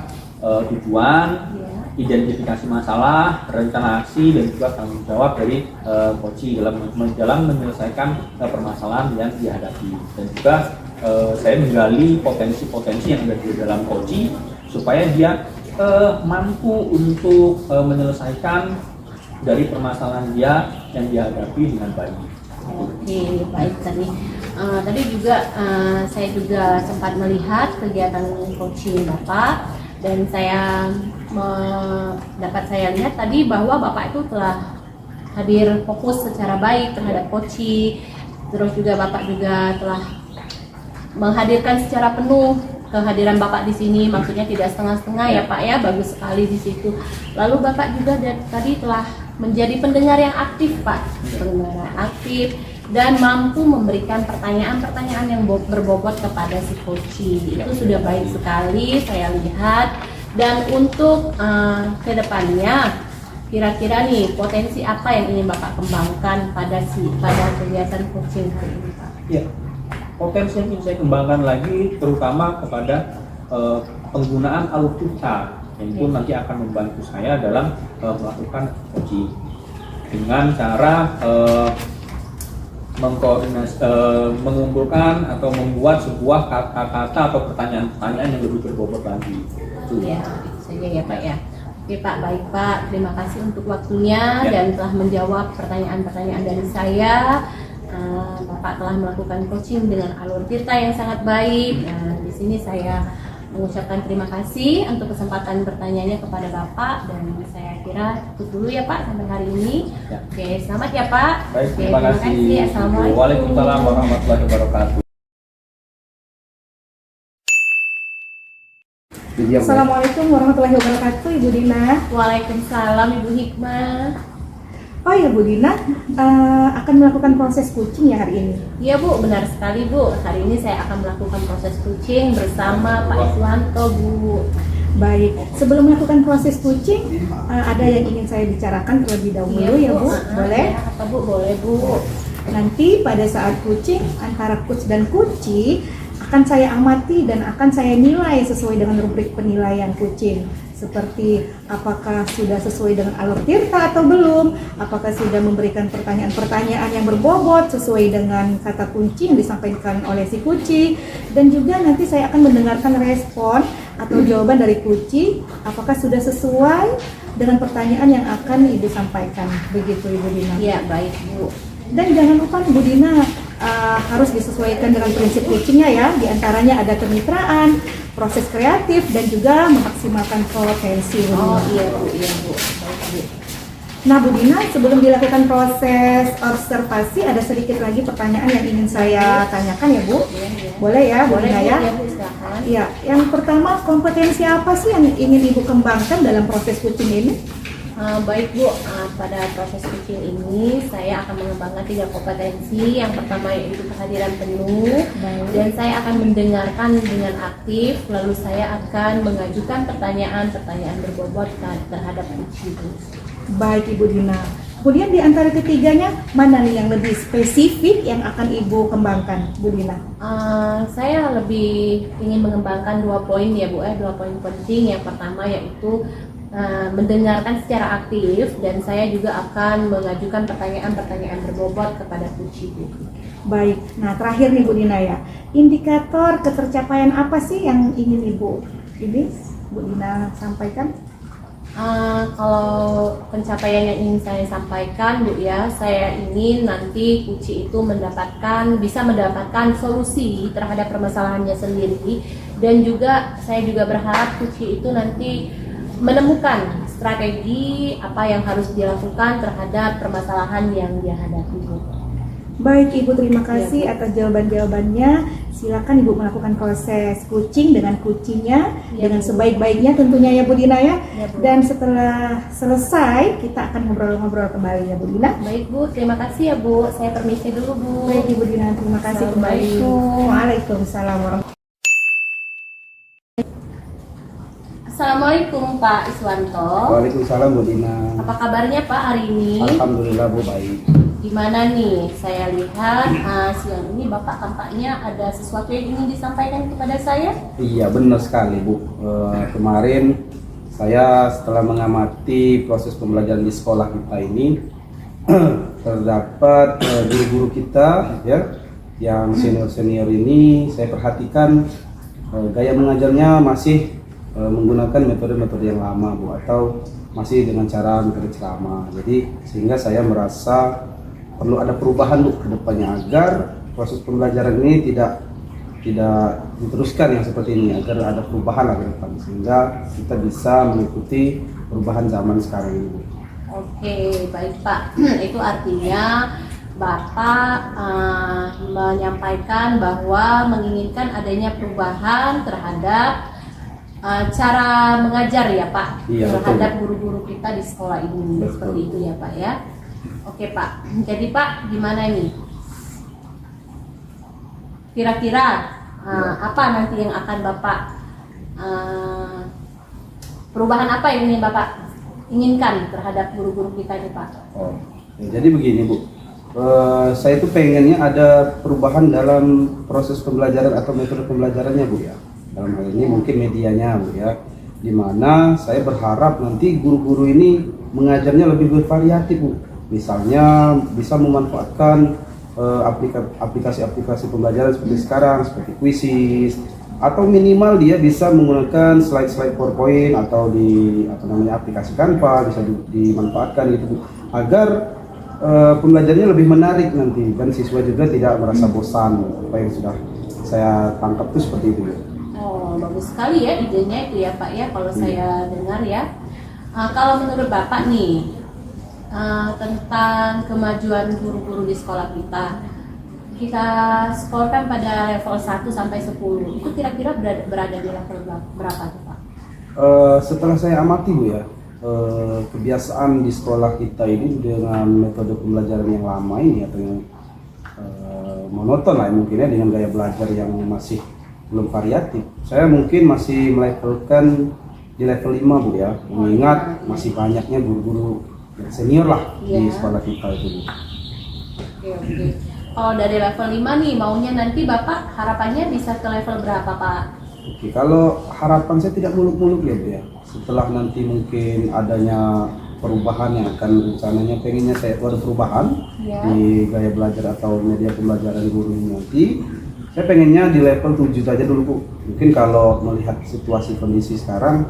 tujuan, identifikasi masalah, rencana aksi, dan juga tanggung jawab dari coach dalam menyelesaikan permasalahan yang dihadapi. Dan juga saya menggali potensi-potensi yang ada di dalam coach supaya dia mampu untuk menyelesaikan dari permasalahan dia yang dihadapi dengan baik. Oke, baik tadi. Tadi juga saya juga sempat melihat kegiatan coaching Bapak, dan dapat saya lihat tadi bahwa Bapak itu telah hadir fokus secara baik terhadap coaching. Terus juga Bapak juga telah menghadirkan secara penuh kehadiran Bapak di sini, maksudnya tidak setengah-setengah ya Pak ya, bagus sekali di situ. Lalu Bapak juga tadi telah menjadi pendengar yang aktif Pak, pendengar yang aktif dan mampu memberikan pertanyaan-pertanyaan yang berbobot kepada si coachee. Itu sudah baik sekali saya lihat. Dan untuk kedepannya, kira-kira nih potensi apa yang ingin Bapak kembangkan pada kegiatan coaching hari ini Pak? Ya, potensi yang ingin saya kembangkan lagi terutama kepada penggunaan alutsista yang pun nanti akan membantu saya dalam melakukan coaching dengan cara mengumpulkan atau membuat sebuah kata-kata atau pertanyaan-pertanyaan yang lebih berbobot lagi. Iya, itu saja ya Pak ya. Oke Pak, baik Pak. Terima kasih untuk waktunya dan telah menjawab pertanyaan-pertanyaan dari saya. Bapak telah melakukan coaching dengan alur tirta yang sangat baik. Dan di sini saya mengucapkan terima kasih untuk kesempatan bertanyanya kepada Bapak dan saya kira cukup dulu ya Pak sampai hari ini. Ya. Oke, selamat ya Pak. Baik, Oke, terima kasih. Assalamualaikum. Waalaikumsalam warahmatullahi wabarakatuh. Assalamualaikum warahmatullahi wabarakatuh, Ibu Dina. Waalaikumsalam Ibu Hikmah. Oh ya Bu Dina, akan melakukan proses coaching ya hari ini. Iya Bu, benar sekali Bu. Hari ini saya akan melakukan proses coaching bersama Pak Iswanto Bu. Baik, sebelum melakukan proses coaching, ada yang ingin saya bicarakan terlebih dahulu ya Bu. Boleh? Apa Bu? Boleh Bu. Nanti pada saat coaching antara coach dan coachee akan saya amati dan akan saya nilai sesuai dengan rubrik penilaian coaching. Seperti apakah sudah sesuai dengan alur tirta atau belum, apakah sudah memberikan pertanyaan-pertanyaan yang berbobot sesuai dengan kata kunci yang disampaikan oleh si coachee, dan juga nanti saya akan mendengarkan respon atau jawaban dari coachee apakah sudah sesuai dengan pertanyaan yang akan Ibu sampaikan. Begitu Ibu Dina. Iya, baik Bu. Dan jangan lupa Ibu Dina harus disesuaikan dengan prinsip coachingnya ya. Di antaranya ada kemitraan, proses kreatif, dan juga memaksimalkan potensi. Oh iya Bu, iya Bu. Baik Bu. Nah Bu Dina, sebelum dilakukan proses observasi, ada sedikit lagi pertanyaan yang ingin saya tanyakan ya Bu. Iya, iya. Boleh ya Bu Boleh Dina Bu, ya? ya Bu, silakan. Iya, yang pertama kompetensi apa sih yang ingin Ibu kembangkan dalam proses coaching ini? Baik Bu, pada proses coaching ini saya akan mengembangkan 3 kompetensi. Yang pertama yaitu kehadiran penuh, dan saya akan mendengarkan dengan aktif, lalu saya akan mengajukan pertanyaan-pertanyaan berbobot terhadap coaching. Baik Ibu Dina. Kemudian di antara ketiganya, mana nih yang lebih spesifik yang akan Ibu kembangkan, Bu Dina? Saya lebih ingin mengembangkan 2 poin ya Bu, 2 poin penting. Yang pertama yaitu mendengarkan secara aktif, dan saya juga akan mengajukan pertanyaan-pertanyaan berbobot kepada coachee. Baik, nah terakhir nih Bu Dina ya, indikator ketercapaian apa sih yang ingin Ibu ini Bu Dina sampaikan? Kalau pencapaian yang ingin saya sampaikan Bu ya, saya ingin nanti coachee itu bisa mendapatkan solusi terhadap permasalahannya sendiri, dan juga saya juga berharap coachee itu nanti menemukan strategi apa yang harus dilakukan terhadap permasalahan yang dia hadapi Bu. Baik Ibu, terima kasih atas jawaban-jawabannya. Silakan Ibu melakukan proses coaching dengan coachee-nya dengan sebaik-baiknya tentunya ya Bu Dina ya. Bu. Dan setelah selesai kita akan ngobrol-ngobrol kembali ya Bu Dina. Baik Bu, terima kasih ya Bu. Saya permisi dulu Bu. Baik Ibu Dina, terima kasih kembali. Assalamualaikum. Waalaikumsalam warahmatullahi. Assalamualaikum Pak Iswanto. Waalaikumsalam Bu Dina. Apa kabarnya Pak hari ini? Alhamdulillah Bu, baik. Gimana nih? Saya lihat siang ini Bapak tampaknya ada sesuatu yang ingin disampaikan kepada saya. Iya benar sekali Bu. Kemarin saya setelah mengamati proses pembelajaran di sekolah kita ini terdapat guru-guru kita ya yang senior-senior ini, saya perhatikan gaya mengajarnya masih menggunakan metode-metode yang lama Bu, atau masih dengan cara metode ceramah. Jadi sehingga saya merasa perlu ada perubahan Bu ke depannya agar proses pembelajaran ini tidak diteruskan yang seperti ini, agar ada perubahan ke depan sehingga kita bisa mengikuti perubahan zaman sekarang ini Bu. Oke, baik Pak. Itu artinya Bapak menyampaikan bahwa menginginkan adanya perubahan terhadap cara mengajar ya Pak, Iya, terhadap guru-guru kita di sekolah ini. Betul. Seperti itu ya Pak ya. Oke Pak, jadi Pak gimana nih? Kira-kira apa nanti yang akan Bapak perubahan apa yang ingin Bapak inginkan terhadap guru-guru kita ini Pak? Oh, ya, jadi begini Bu, saya tuh pengennya ada perubahan dalam proses pembelajaran atau metode pembelajarannya Bu ya. Dalam hal ini mungkin medianya Bu ya, dimana saya berharap nanti guru-guru ini mengajarnya lebih bervariatif Bu. Misalnya bisa memanfaatkan aplikasi-aplikasi pembelajaran seperti sekarang, seperti Quizzes, atau minimal dia bisa menggunakan slide-slide PowerPoint atau di aplikasi Canva bisa dimanfaatkan gitu Bu, agar pembelajarannya lebih menarik nanti dan siswa juga tidak merasa bosan. Apa yang sudah saya tangkap itu seperti itu. Oh, bagus sekali ya idenya itu ya Pak ya, kalau saya dengar ya. Kalau menurut Bapak nih, tentang kemajuan guru-guru di sekolah kita skorkan pada level 1 sampai 10, itu kira-kira berada di level berapa tuh Pak? Setelah saya amati Bu ya, kebiasaan di sekolah kita ini dengan metode pembelajaran yang lama ini atau yang monoton lah mungkin ya, dengan gaya belajar yang masih belum variatif. Saya mungkin masih melevelkan di level 5 Bu ya, mengingat masih banyaknya guru-guru yang senior lah di sekolah kita itu Bu. Oke. Kalau dari level 5 nih, maunya nanti Bapak harapannya bisa ke level berapa Pak? Oke, kalau harapan saya tidak muluk-muluk ya Bu ya. Setelah nanti mungkin adanya perubahan yang akan rencananya pengennya saya ada perubahan di gaya belajar atau media pembelajaran guru ini nanti. Saya pengennya di level 7 saja dulu Bu. Mungkin kalau melihat situasi kondisi sekarang,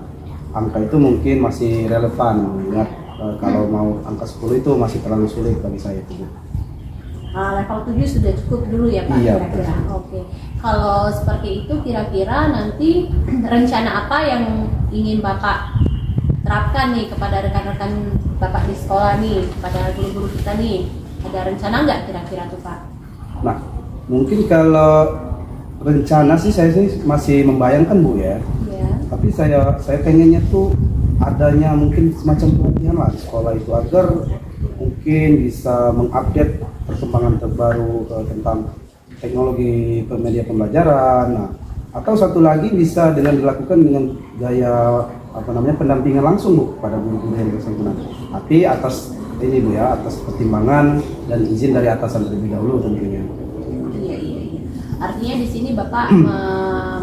angka itu mungkin masih relevan. Ya, kalau mau angka 10 itu masih terlalu sulit bagi saya itu Bu. Level 7 sudah cukup dulu ya Pak Iya, kira-kira. Oke. Kalau seperti itu kira-kira nanti rencana apa yang ingin Bapak terapkan nih kepada rekan-rekan Bapak di sekolah nih, kepada guru-guru kita nih? Ada rencana nggak kira-kira tuh Pak? Nah, mungkin kalau rencana sih saya sih masih membayangkan Bu ya. Iya. Tapi saya pengennya tuh adanya mungkin semacam pelatihan lah di sekolah itu agar mungkin bisa mengupdate perkembangan terbaru tentang teknologi media pembelajaran. Nah, atau satu lagi bisa dengan dilakukan dengan gaya pendampingan langsung Bu pada guru-guru yang bersangkutan. Tapi atas ini Bu ya, atas pertimbangan dan izin dari atasan terlebih dahulu tentunya. Iya. Artinya di sini Bapak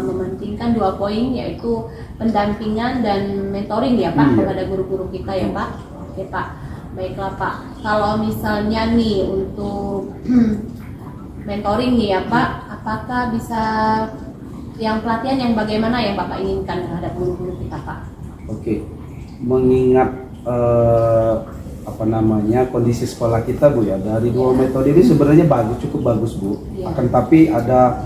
mementingkan 2 poin, yaitu pendampingan dan mentoring ya Pak kepada guru-guru kita ya Pak. Oke Pak. Baiklah Pak. Kalau misalnya nih untuk mentoring nih ya Pak, apakah bisa yang pelatihan yang bagaimana yang Bapak inginkan terhadap guru-guru kita Pak? Oke, mengingat kondisi sekolah kita Bu ya, dari 2 metode ini sebenarnya cukup bagus Bu. Akan tapi ada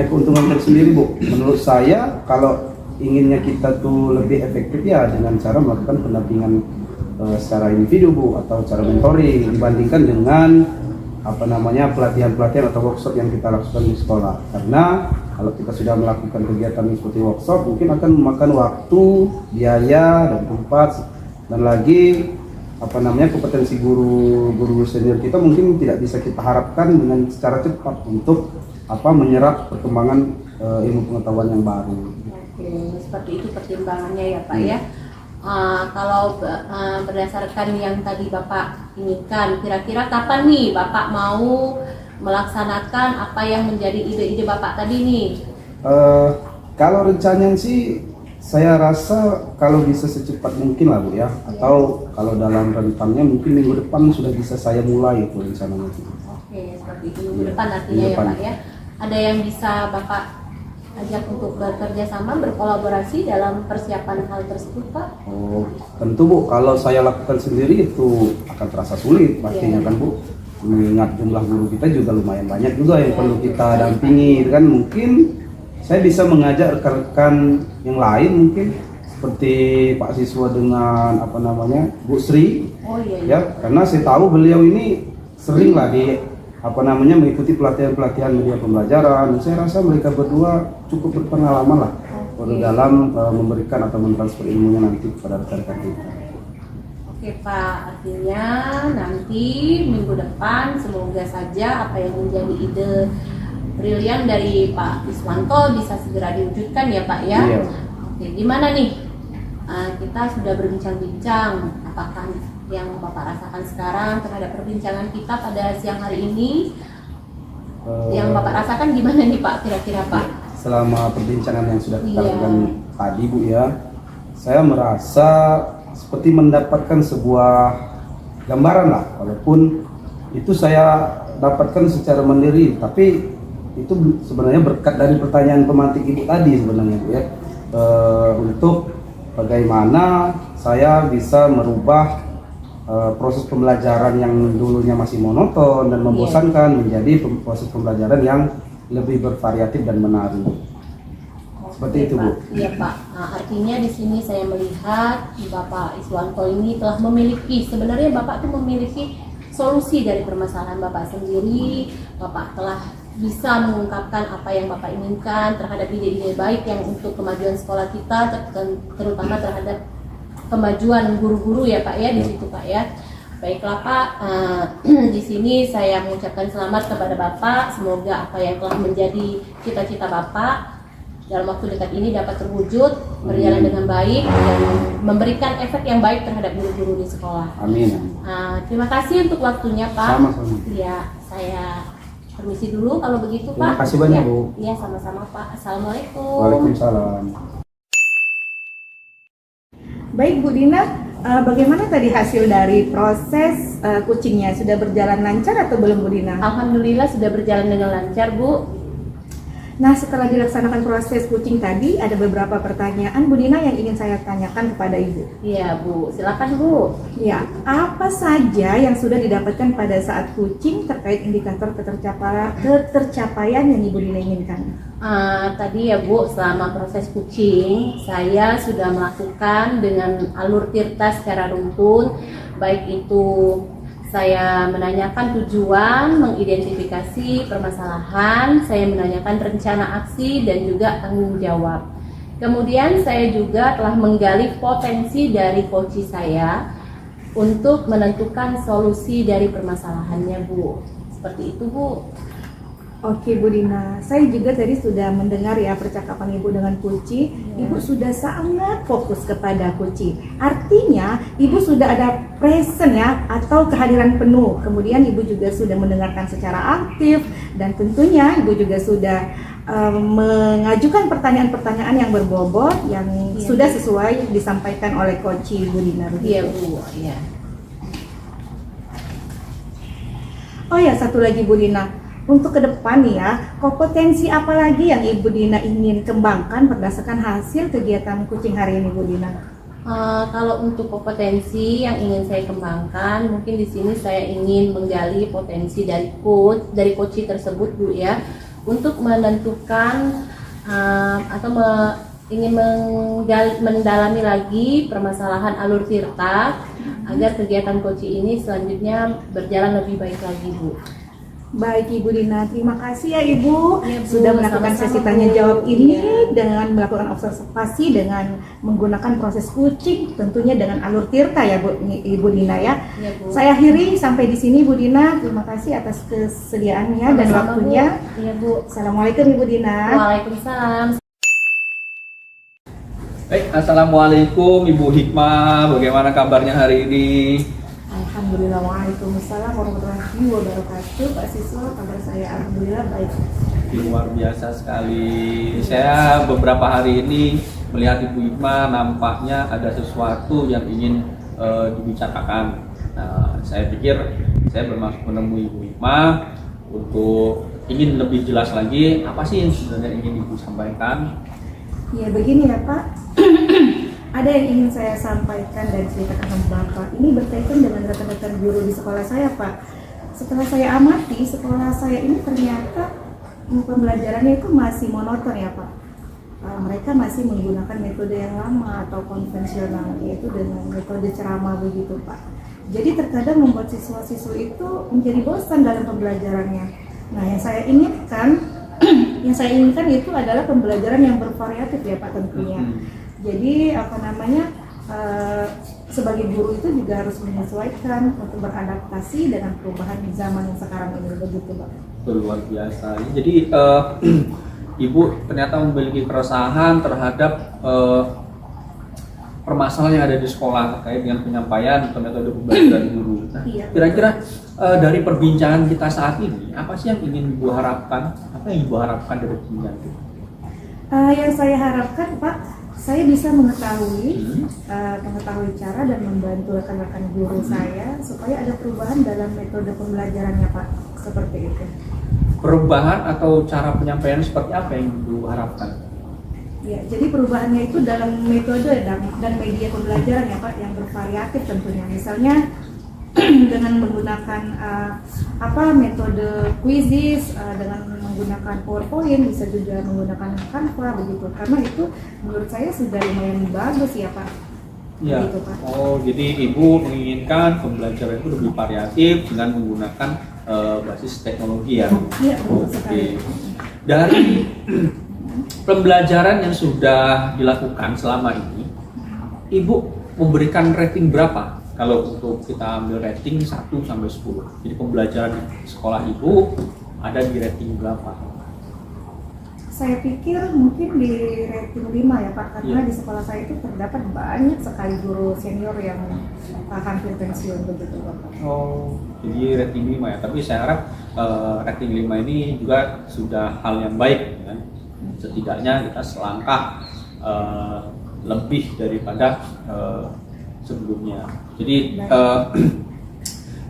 keuntungan tersendiri Bu. Menurut saya kalau inginnya kita tuh lebih efektif ya dengan cara melakukan pendampingan secara individu Bu atau cara mentoring dibandingkan dengan pelatihan-pelatihan atau workshop yang kita lakukan di sekolah. Karena kalau kita sudah melakukan kegiatan seperti workshop mungkin akan memakan waktu, biaya dan tempat, dan lagi kompetensi guru senior kita mungkin tidak bisa kita harapkan dengan secara cepat untuk menyerap perkembangan ilmu pengetahuan yang baru. Oke, seperti itu pertimbangannya ya Pak ya. Kalau berdasarkan yang tadi Bapak inginkan, kira-kira kapan nih Bapak mau melaksanakan apa yang menjadi ide-ide Bapak tadi nih? Kalau rencananya sih saya rasa kalau bisa secepat mungkin lah Bu ya, atau kalau dalam rentannya mungkin minggu depan sudah bisa saya mulai itu rencananya. Oke, seperti itu minggu depan artinya ya Pak ya. Ada yang bisa Bapak ajak untuk bekerja sama, berkolaborasi dalam persiapan hal tersebut Pak? Oh, tentu Bu, kalau saya lakukan sendiri itu akan terasa sulit pastinya kan Bu. Mengingat jumlah guru kita juga lumayan banyak juga yang perlu kita dampingi kan. Mungkin saya bisa mengajak rekan-rekan yang lain mungkin seperti Pak Siswa dengan Bu Sri. Oh iya. Ya, karena saya tahu beliau ini sering lah mengikuti pelatihan-pelatihan media pembelajaran. Saya rasa mereka berdua cukup berpengalaman lah Perlu dalam memberikan atau mentransfer ilmunya nanti kepada rekan-rekan kita. Oke Pak, artinya nanti minggu depan semoga saja apa yang menjadi ide brilian dari Pak Iswanto bisa segera diwujudkan ya Pak ya. Iya. Oke, gimana nih? Kita sudah berbincang-bincang, apakah yang Bapak rasakan sekarang terhadap perbincangan kita pada siang hari ini? Yang Bapak rasakan gimana nih Pak, kira-kira Pak? Selama perbincangan yang sudah kita Iya. lakukan tadi Bu ya, saya merasa seperti mendapatkan sebuah gambaran lah, walaupun itu saya dapatkan secara mandiri, tapi itu sebenarnya berkat dari pertanyaan pemantik Ibu tadi sebenarnya Bu ya, untuk bagaimana saya bisa merubah proses pembelajaran yang dulunya masih monoton dan membosankan menjadi proses pembelajaran yang lebih bervariatif dan menarik. Seperti itu, Bu. Iya Pak. Nah, artinya di sini saya melihat Bapak Iswanto ini telah memiliki, sebenarnya Bapak tuh memiliki solusi dari permasalahan Bapak sendiri. Bapak telah bisa mengungkapkan apa yang Bapak inginkan terhadap ide-ide baik yang untuk kemajuan sekolah kita, terutama terhadap kemajuan guru-guru ya Pak ya di situ Pak ya. Baiklah Pak, di sini saya mengucapkan selamat kepada Bapak. Semoga apa yang telah menjadi cita-cita Bapak dalam waktu dekat ini dapat terwujud, berjalan dengan baik dan memberikan efek yang baik terhadap guru-guru di sekolah. Amin. Terima kasih untuk waktunya Pak. Sama-sama. Ya, saya permisi dulu kalau begitu Pak. Terima kasih banyak, Ya, Bu. Iya, sama-sama Pak. Assalamualaikum. Waalaikumsalam. Baik Bu Dina, bagaimana tadi hasil dari proses coachingnya? Sudah berjalan lancar atau belum Bu Dina? Alhamdulillah sudah berjalan dengan lancar Bu. Nah, setelah dilaksanakan proses coaching tadi, ada beberapa pertanyaan Bu Dina yang ingin saya tanyakan kepada Ibu. Iya Bu, silakan Bu. Ya, apa saja yang sudah didapatkan pada saat coaching terkait indikator ketercapaian yang Ibu Dina inginkan? Tadi ya Bu, selama proses coaching saya sudah melakukan dengan alur tirta secara runtun, baik itu saya menanyakan tujuan, mengidentifikasi permasalahan, saya menanyakan rencana aksi dan juga tanggung jawab. Kemudian saya juga telah menggali potensi dari coach saya untuk menentukan solusi dari permasalahannya Bu. Seperti itu Bu. Oke Bu Dina, saya juga tadi sudah mendengar ya percakapan Ibu dengan Kuci. Ibu sudah sangat fokus kepada Kuci. Artinya Ibu sudah ada present ya atau kehadiran penuh. Kemudian Ibu juga sudah mendengarkan secara aktif dan tentunya Ibu juga sudah mengajukan pertanyaan-pertanyaan yang berbobot yang sudah sesuai disampaikan oleh Coach Bu Dina. Iya Bu, iya. Oh ya, satu lagi Bu Dina. Untuk ke depan nih ya, kompetensi apa lagi yang Ibu Dina ingin kembangkan berdasarkan hasil kegiatan coaching hari ini Bu Dina? Kalau untuk kompetensi yang ingin saya kembangkan, mungkin di sini saya ingin menggali potensi dari coach tersebut Bu ya, untuk menentukan atau ingin mendalami lagi permasalahan alur tirta agar kegiatan coach ini selanjutnya berjalan lebih baik lagi Bu. Baik Ibu Dina, terima kasih ya Ibu, Ya, Bu, sudah melakukan sama-sama, sesi Bu. tanya jawab ini Iya. dengan melakukan observasi dengan menggunakan proses coaching tentunya dengan alur tirta ya Ibu Dina ya. Ya, Bu. Saya akhiri sampai di sini Bu Dina, terima kasih atas kesediaannya dan Sama-sama, waktunya. Bu. Iya Bu. Assalamualaikum Ibu Dina. Waalaikumsalam. Assalamualaikum Ibu Hikmah, bagaimana kabarnya hari ini? Alhamdulillah, waalaikumsalam warahmatullahi wabarakatuh. Pak Siswa, kabar saya alhamdulillah baik. Luar biasa sekali. Saya beberapa hari ini melihat Ibu Hikmah nampaknya ada sesuatu yang ingin dibicarakan. Nah, saya pikir saya bermaksud menemui Ibu Hikmah untuk ingin lebih jelas lagi apa sih yang sebenarnya ingin Ibu sampaikan. Ya begini ya Pak, ada yang ingin saya sampaikan dan ceritakan sama Bapak. Ini berkaitan dengan rekan-rekan guru di sekolah saya Pak. Setelah saya amati, sekolah saya ini ternyata pembelajarannya itu masih monoton ya Pak. Mereka masih menggunakan metode yang lama atau konvensional, yaitu dengan metode ceramah begitu Pak. Jadi terkadang membuat siswa-siswa itu menjadi bosan dalam pembelajarannya. Nah yang saya inginkan yang saya inginkan itu adalah pembelajaran yang bervariatif ya Pak tentunya. Jadi apa namanya sebagai guru itu juga harus menyesuaikan untuk beradaptasi dengan perubahan zaman yang sekarang ini, begitu Pak. Luar biasa. Jadi Ibu ternyata memiliki keresahan terhadap permasalahan yang ada di sekolah terkait dengan penyampaian atau metode pembelajaran guru. Nah, Iya. kira-kira dari perbincangan kita saat ini, apa sih yang ingin Ibu harapkan? Apa yang Ibu harapkan dari perbincangan itu? Yang saya harapkan Pak, saya bisa mengetahui cara dan membantu rekan-rekan guru saya supaya ada perubahan dalam metode pembelajarannya Pak, seperti itu. Perubahan atau cara penyampaian seperti apa yang Ibu harapkan? Ya, jadi perubahannya itu dalam metode dan media pembelajaran ya Pak, yang bervariatif tentunya. Misalnya dengan menggunakan metode quizzes, dengan menggunakan PowerPoint, bisa juga menggunakan Canva begitu. Karena itu menurut saya sudah lumayan bagus ya Pak. Ya. Begitu, Pak. Oh, jadi Ibu menginginkan pembelajaran itu lebih variatif dengan menggunakan basis teknologi ya. Iya, betul sekali. Oke. Dari pembelajaran yang sudah dilakukan selama ini, Ibu memberikan rating berapa? Kalau untuk kita ambil rating 1 sampai 10. Jadi pembelajaran sekolah Ibu ada di rating berapa? Saya pikir mungkin di rating 5 ya Pak, karena Iya. di sekolah saya itu terdapat banyak sekali guru senior yang hampir pensiun begitu Bapak. Oh, jadi rating 5 ya. Tapi saya harap rating 5 ini juga sudah hal yang baik ya kan? Setidaknya kita selangkah lebih daripada sebelumnya. Jadi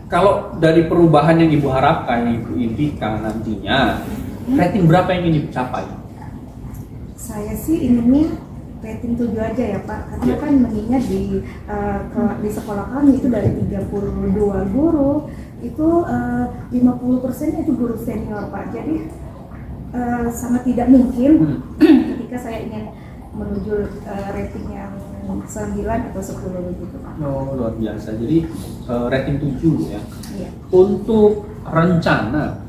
kalau dari perubahan yang Ibu harapkan, yang Ibu impikan nantinya, rating berapa yang ingin dicapai? Saya sih inginnya rating 7 aja ya Pak, karena Iya. kan mengingat di sekolah kami itu dari 32 guru itu 50% itu guru senior Pak. Jadi sangat tidak mungkin ketika saya ingin menuju rating yang 9 atau 10 begitu Pak. Oh, luar biasa. Jadi rating 7 ya. Iya. Untuk rencana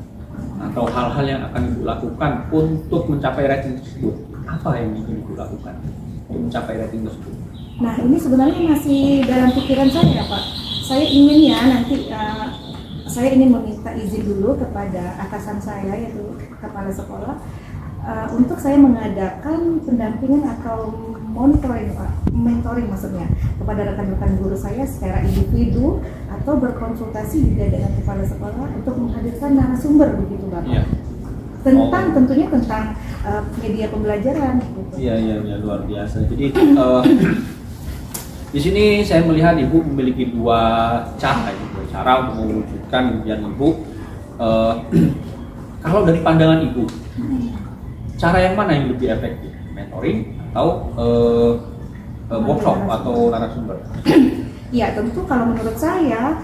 atau hal-hal yang akan Ibu lakukan untuk mencapai rating tersebut, apa yang ingin Ibu lakukan untuk mencapai rating tersebut? Nah ini sebenarnya masih dalam pikiran saya Pak. Saya ingin ya nanti saya ingin meminta izin dulu kepada atasan saya yaitu kepala sekolah untuk saya mengadakan pendampingan atau monitoring Pak, mentoring maksudnya kepada rekan-rekan guru saya secara individu atau berkonsultasi juga dengan kepala sekolah untuk menghadirkan narasumber begitu Bapak. Iya. Tentunya tentang media pembelajaran gitu. Iya, luar biasa. Jadi di sini saya melihat Ibu memiliki dua cara untuk mewujudkan impian Ibu. Kalau dari pandangan Ibu, cara yang mana yang lebih efektif? Mentoring atau workshop atau narasumber? Ya tentu kalau menurut saya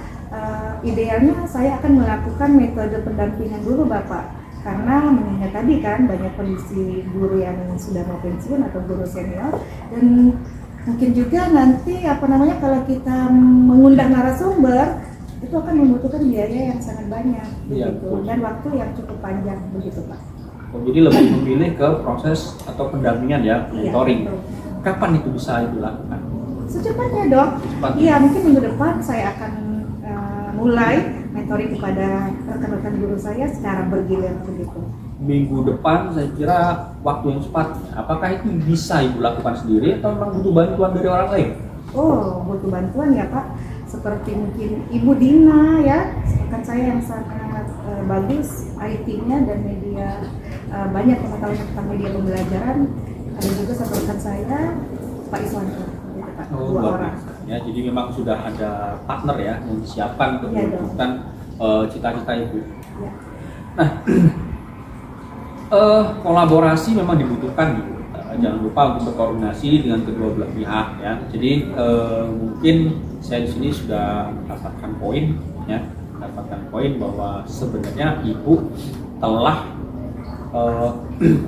idealnya saya akan melakukan metode pendampingan dulu Bapak, karena mengingat tadi kan banyak kondisi guru yang sudah mau pensiun atau guru senior, dan mungkin juga nanti kalau kita mengundang narasumber itu akan membutuhkan biaya yang sangat banyak Iya, begitu, betul. dan waktu yang cukup panjang begitu Pak. Oh, jadi lebih memilih ke proses atau pendampingan ya, mentoring. Iya, betul. Kapan itu bisa Ibu lakukan? Secepatnya dok. Secepatnya. Iya, mungkin minggu depan saya akan mulai mentoring kepada rekan-rekan guru saya secara bergilir begitu. Minggu depan saya kira waktu yang cepatnya. Apakah itu bisa Ibu lakukan sendiri atau memang butuh bantuan dari orang lain? Oh, butuh bantuan ya Pak. Seperti mungkin Ibu Dina ya, rekan saya yang sangat bagus IT-nya dan media, banyak pengetahuan tentang media pembelajaran. Ada juga satu rekan saya, Pak Iswanto. Gitu, Pak. Oh, 2 luar orang. biasa. Ya, jadi memang sudah ada partner ya yang disiapkan untuk Iya, dong. mewujudkan cita-cita Ibu. Ya. Nah, kolaborasi memang dibutuhkan gitu. Jangan lupa untuk berkoordinasi dengan kedua belah pihak ya. Jadi mungkin saya di sini sudah mendapatkan poin bahwa sebenarnya Ibu telah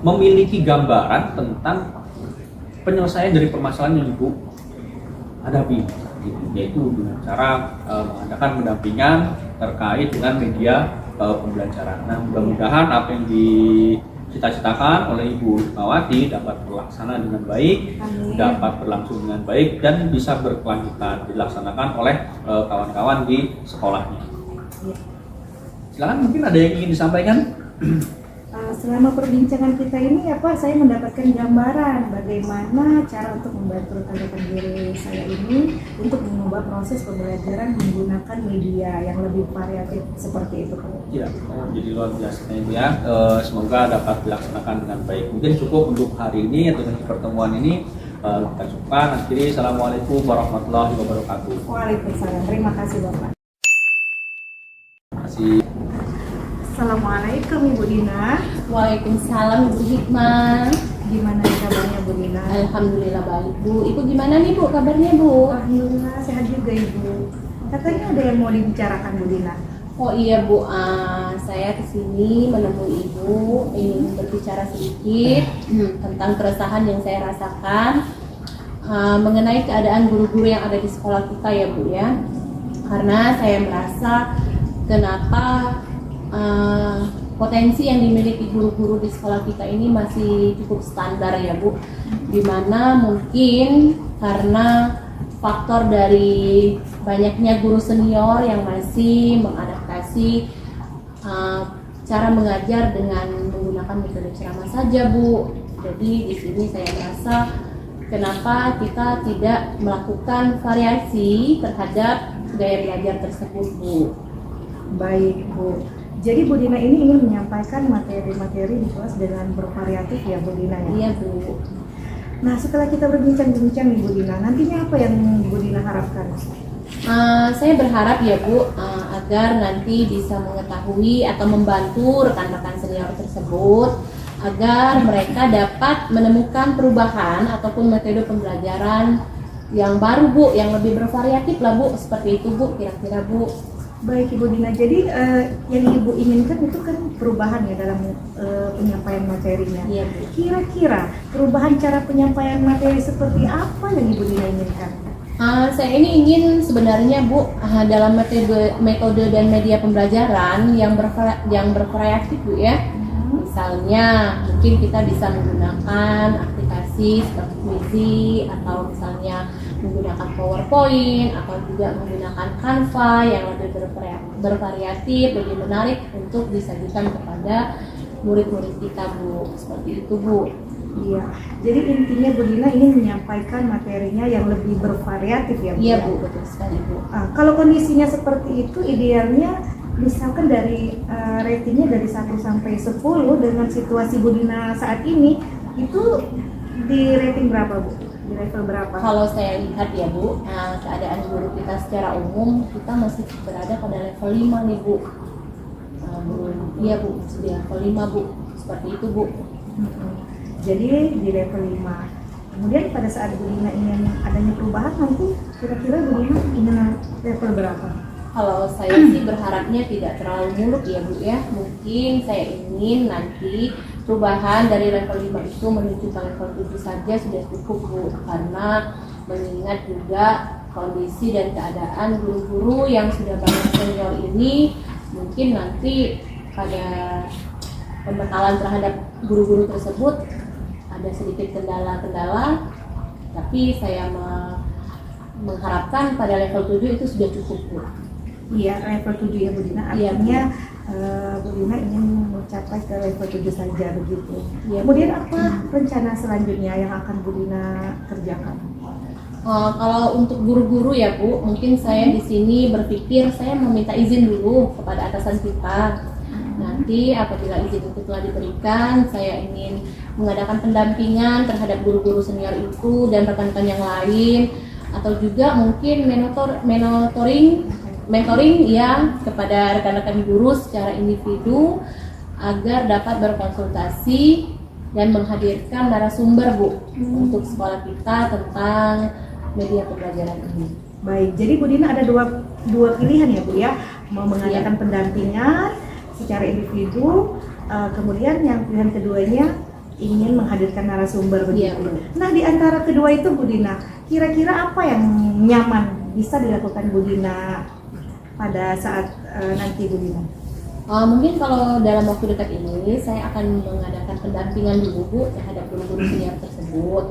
memiliki gambaran tentang penyelesaian dari permasalahan yang Ibu hadapi, yaitu dengan cara mengadakan pendampingan terkait dengan media pembelajaran. Nah, mudah-mudahan apa yang cita-citakan oleh Ibu Rukmawati dapat terlaksana dengan baik, Amin. dapat berlangsung dengan baik, dan bisa berkelanjutan dilaksanakan oleh kawan-kawan di sekolahnya. Ya. Silakan, mungkin ada yang ingin disampaikan? Selama perbincangan kita ini saya mendapatkan gambaran bagaimana cara untuk membantu rekan-rekan guru saya ini untuk mengubah proses pembelajaran menggunakan media yang lebih variatif seperti itu. Ya, jadi luar biasa ya. Semoga dapat dilaksanakan dengan baik. Mungkin cukup untuk hari ini atau untuk pertemuan ini. Kita cukupkan. Akhiri, assalamualaikum warahmatullahi wabarakatuh. Waalaikumsalam. Terima kasih Bapak. Terima kasih. Assalamualaikum Ibu Dina. Waalaikumsalam Bu Hikmah. Gimana kabarnya Bu Dina? Alhamdulillah baik Bu. Ibu gimana nih Bu kabarnya Bu? Alhamdulillah sehat juga Ibu. Katanya ada yang mau dibicarakan Bu Dina. Oh iya Bu, saya kesini menemui Ibu ingin berbicara sedikit tentang keresahan yang saya rasakan mengenai keadaan guru-guru yang ada di sekolah kita ya Bu ya. Karena saya merasa kenapa potensi yang dimiliki guru-guru di sekolah kita ini masih cukup standar ya Bu, dimana mungkin karena faktor dari banyaknya guru senior yang masih mengadaptasi cara mengajar dengan menggunakan metode ceramah saja Bu. Jadi di sini saya merasa kenapa kita tidak melakukan variasi terhadap gaya belajar tersebut Bu. Baik Bu. Jadi Bu Dina ini ingin menyampaikan materi-materi di kelas dengan bervariatif ya Bu Dina ya? Iya Bu. Nah setelah kita berbincang-bincang nih Bu Dina, nantinya apa yang Bu Dina harapkan? Saya berharap ya Bu agar nanti bisa mengetahui atau membantu rekan-rekan senior tersebut agar mereka dapat menemukan perubahan ataupun metode pembelajaran yang baru Bu, yang lebih bervariatif lah Bu, seperti itu Bu kira-kira Bu. Baik Ibu Dina, jadi yang Ibu inginkan itu kan perubahan ya dalam penyampaian materinya. Iya Bu. Kira-kira perubahan cara penyampaian materi seperti apa yang Ibu Dina inginkan? Saya ini ingin sebenarnya Bu dalam metode dan media pembelajaran yang bervariatif Bu ya. Misalnya mungkin kita bisa menggunakan aplikasi seperti Quizy atau misalnya menggunakan PowerPoint atau juga menggunakan Canva yang lebih bervariatif, lebih menarik untuk disajikan kepada murid-murid kita Bu. Seperti itu Bu. Iya, jadi intinya Bu Dina ingin menyampaikan materinya yang lebih bervariatif ya Bu? Iya ya? Bu, betul sekali Bu. Kalau kondisinya seperti itu, idealnya misalkan dari ratingnya dari 1 sampai 10 dengan situasi Bu Dina saat ini, itu di rating berapa Bu? Di level berapa? Kalau saya lihat ya Bu, keadaan guru kita secara umum kita masih berada pada level 5 nih Bu. Iya Bu, masih di level 5 Bu. Seperti itu Bu. Jadi di level 5. Kemudian pada saat Bu Dina ingin adanya perubahan, nanti kira-kira Bu Dina ingin level berapa? Kalau saya sih berharapnya tidak terlalu muluk ya Bu ya. Mungkin saya ingin nanti perubahan dari level 5 itu menuju ke level 7 saja sudah cukup Bu. Karena mengingat juga kondisi dan keadaan guru-guru yang sudah banyak senior ini, mungkin nanti pada pembekalan terhadap guru-guru tersebut ada sedikit kendala-kendala, tapi saya mengharapkan pada level 7 itu sudah cukup Bu. Iya, level 7 ya Bu Dina. Artinya Bu Dina ingin mencapai ke level 7 saja begitu. Ya, kemudian apa rencana selanjutnya yang akan Bu Dina kerjakan? Kalau untuk guru-guru ya Bu, mungkin saya di sini berpikir saya meminta izin dulu kepada atasan kita. Nanti apabila izin itu telah diberikan, saya ingin mengadakan pendampingan terhadap guru-guru senior itu dan rekan-rekan yang lain, atau juga mungkin mentoring ya kepada rekan-rekan guru secara individu agar dapat berkonsultasi dan menghadirkan narasumber Bu untuk sekolah kita tentang media pembelajaran ini. Baik, jadi Bu Dina ada dua pilihan ya Bu ya, mau mengadakan pendampingan secara individu, kemudian yang pilihan keduanya ingin menghadirkan narasumber begitu. Nah di antara kedua itu Bu Dina, kira-kira apa yang nyaman bisa dilakukan Bu Dina pada saat nanti Bu Dina? Mungkin kalau dalam waktu dekat ini saya akan mengadakan pendampingan dulu Bu terhadap guru-guru senior tersebut.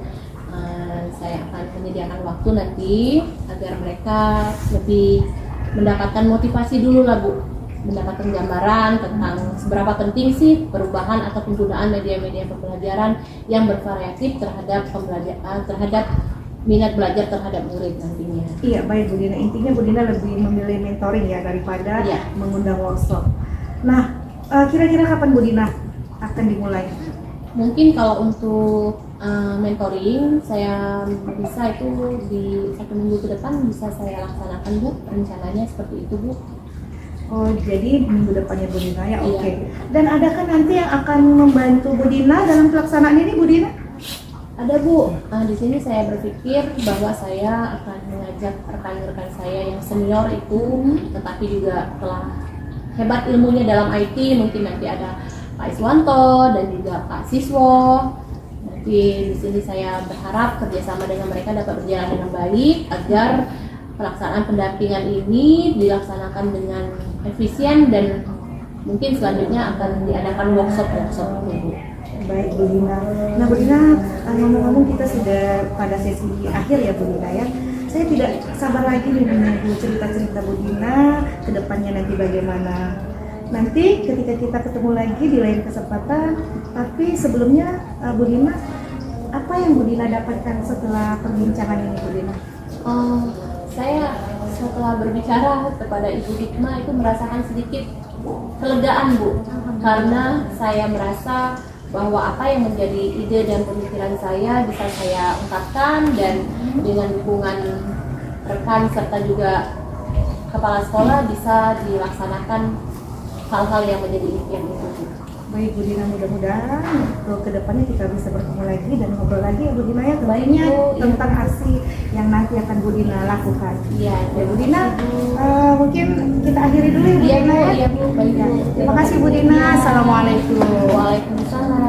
Saya akan menyediakan waktu nanti agar mereka lebih mendapatkan motivasi dulu lah Bu, mendapatkan gambaran tentang seberapa penting sih perubahan atau penggunaan media-media pembelajaran yang bervariatif terhadap pembelajaran, terhadap minat belajar terhadap murid nantinya. Iya, baik Bu Dina. Intinya Bu Dina lebih memilih mentoring ya daripada Iya. mengundang workshop. Nah, kira-kira kapan Bu Dina akan dimulai? Mungkin kalau untuk mentoring saya bisa itu di 1 minggu ke depan bisa saya laksanakan Bu, rencananya seperti itu Bu. Oh, jadi minggu depannya Bu Dina ya, Iya. oke. Dan adakah nanti yang akan membantu Bu Dina dalam pelaksanaan ini Bu Dina? Ada Bu, di sini saya berpikir bahwa saya akan mengajak rekan-rekan saya yang senior itu, tetapi juga telah hebat ilmunya dalam IT. Mungkin nanti ada Pak Iswanto dan juga Pak Siswo. Nanti di sini saya berharap kerjasama dengan mereka dapat berjalan dengan baik agar pelaksanaan pendampingan ini dilaksanakan dengan efisien dan mungkin selanjutnya akan diadakan workshop Bu. Baik Bu Dina. Nah Bu Dina, ngomong-ngomong kita sudah pada sesi akhir ya Bu Dina ya. Saya tidak sabar lagi nih menunggu cerita-cerita Bu Dina ke depannya nanti bagaimana. Nanti ketika kita ketemu lagi di lain kesempatan, tapi sebelumnya Bu Dina, apa yang Bu Dina dapatkan setelah perbincangan ini Bu Dina? Saya setelah berbicara kepada Ibu Hikmah itu merasakan sedikit kelegaan Bu, karena saya merasa bahwa apa yang menjadi ide dan pemikiran saya bisa saya ungkapkan dan dengan dukungan rekan serta juga kepala sekolah bisa dilaksanakan hal-hal yang menjadi impian itu. Baik Bu Dina, mudah-mudahan untuk kedepannya kita bisa bertemu lagi dan ngobrol lagi ya Bu Dina ya, Baik, tentunya Bu. tentang aksi yang nanti akan Bu Dina lakukan. Iya, Ya Bu Dina, mungkin kita akhiri dulu ya Bu Iya Dina Bu, ya. iya Bu, baik Bu. Terima kasih Bu Dina. Assalamualaikum. Waalaikumsalam.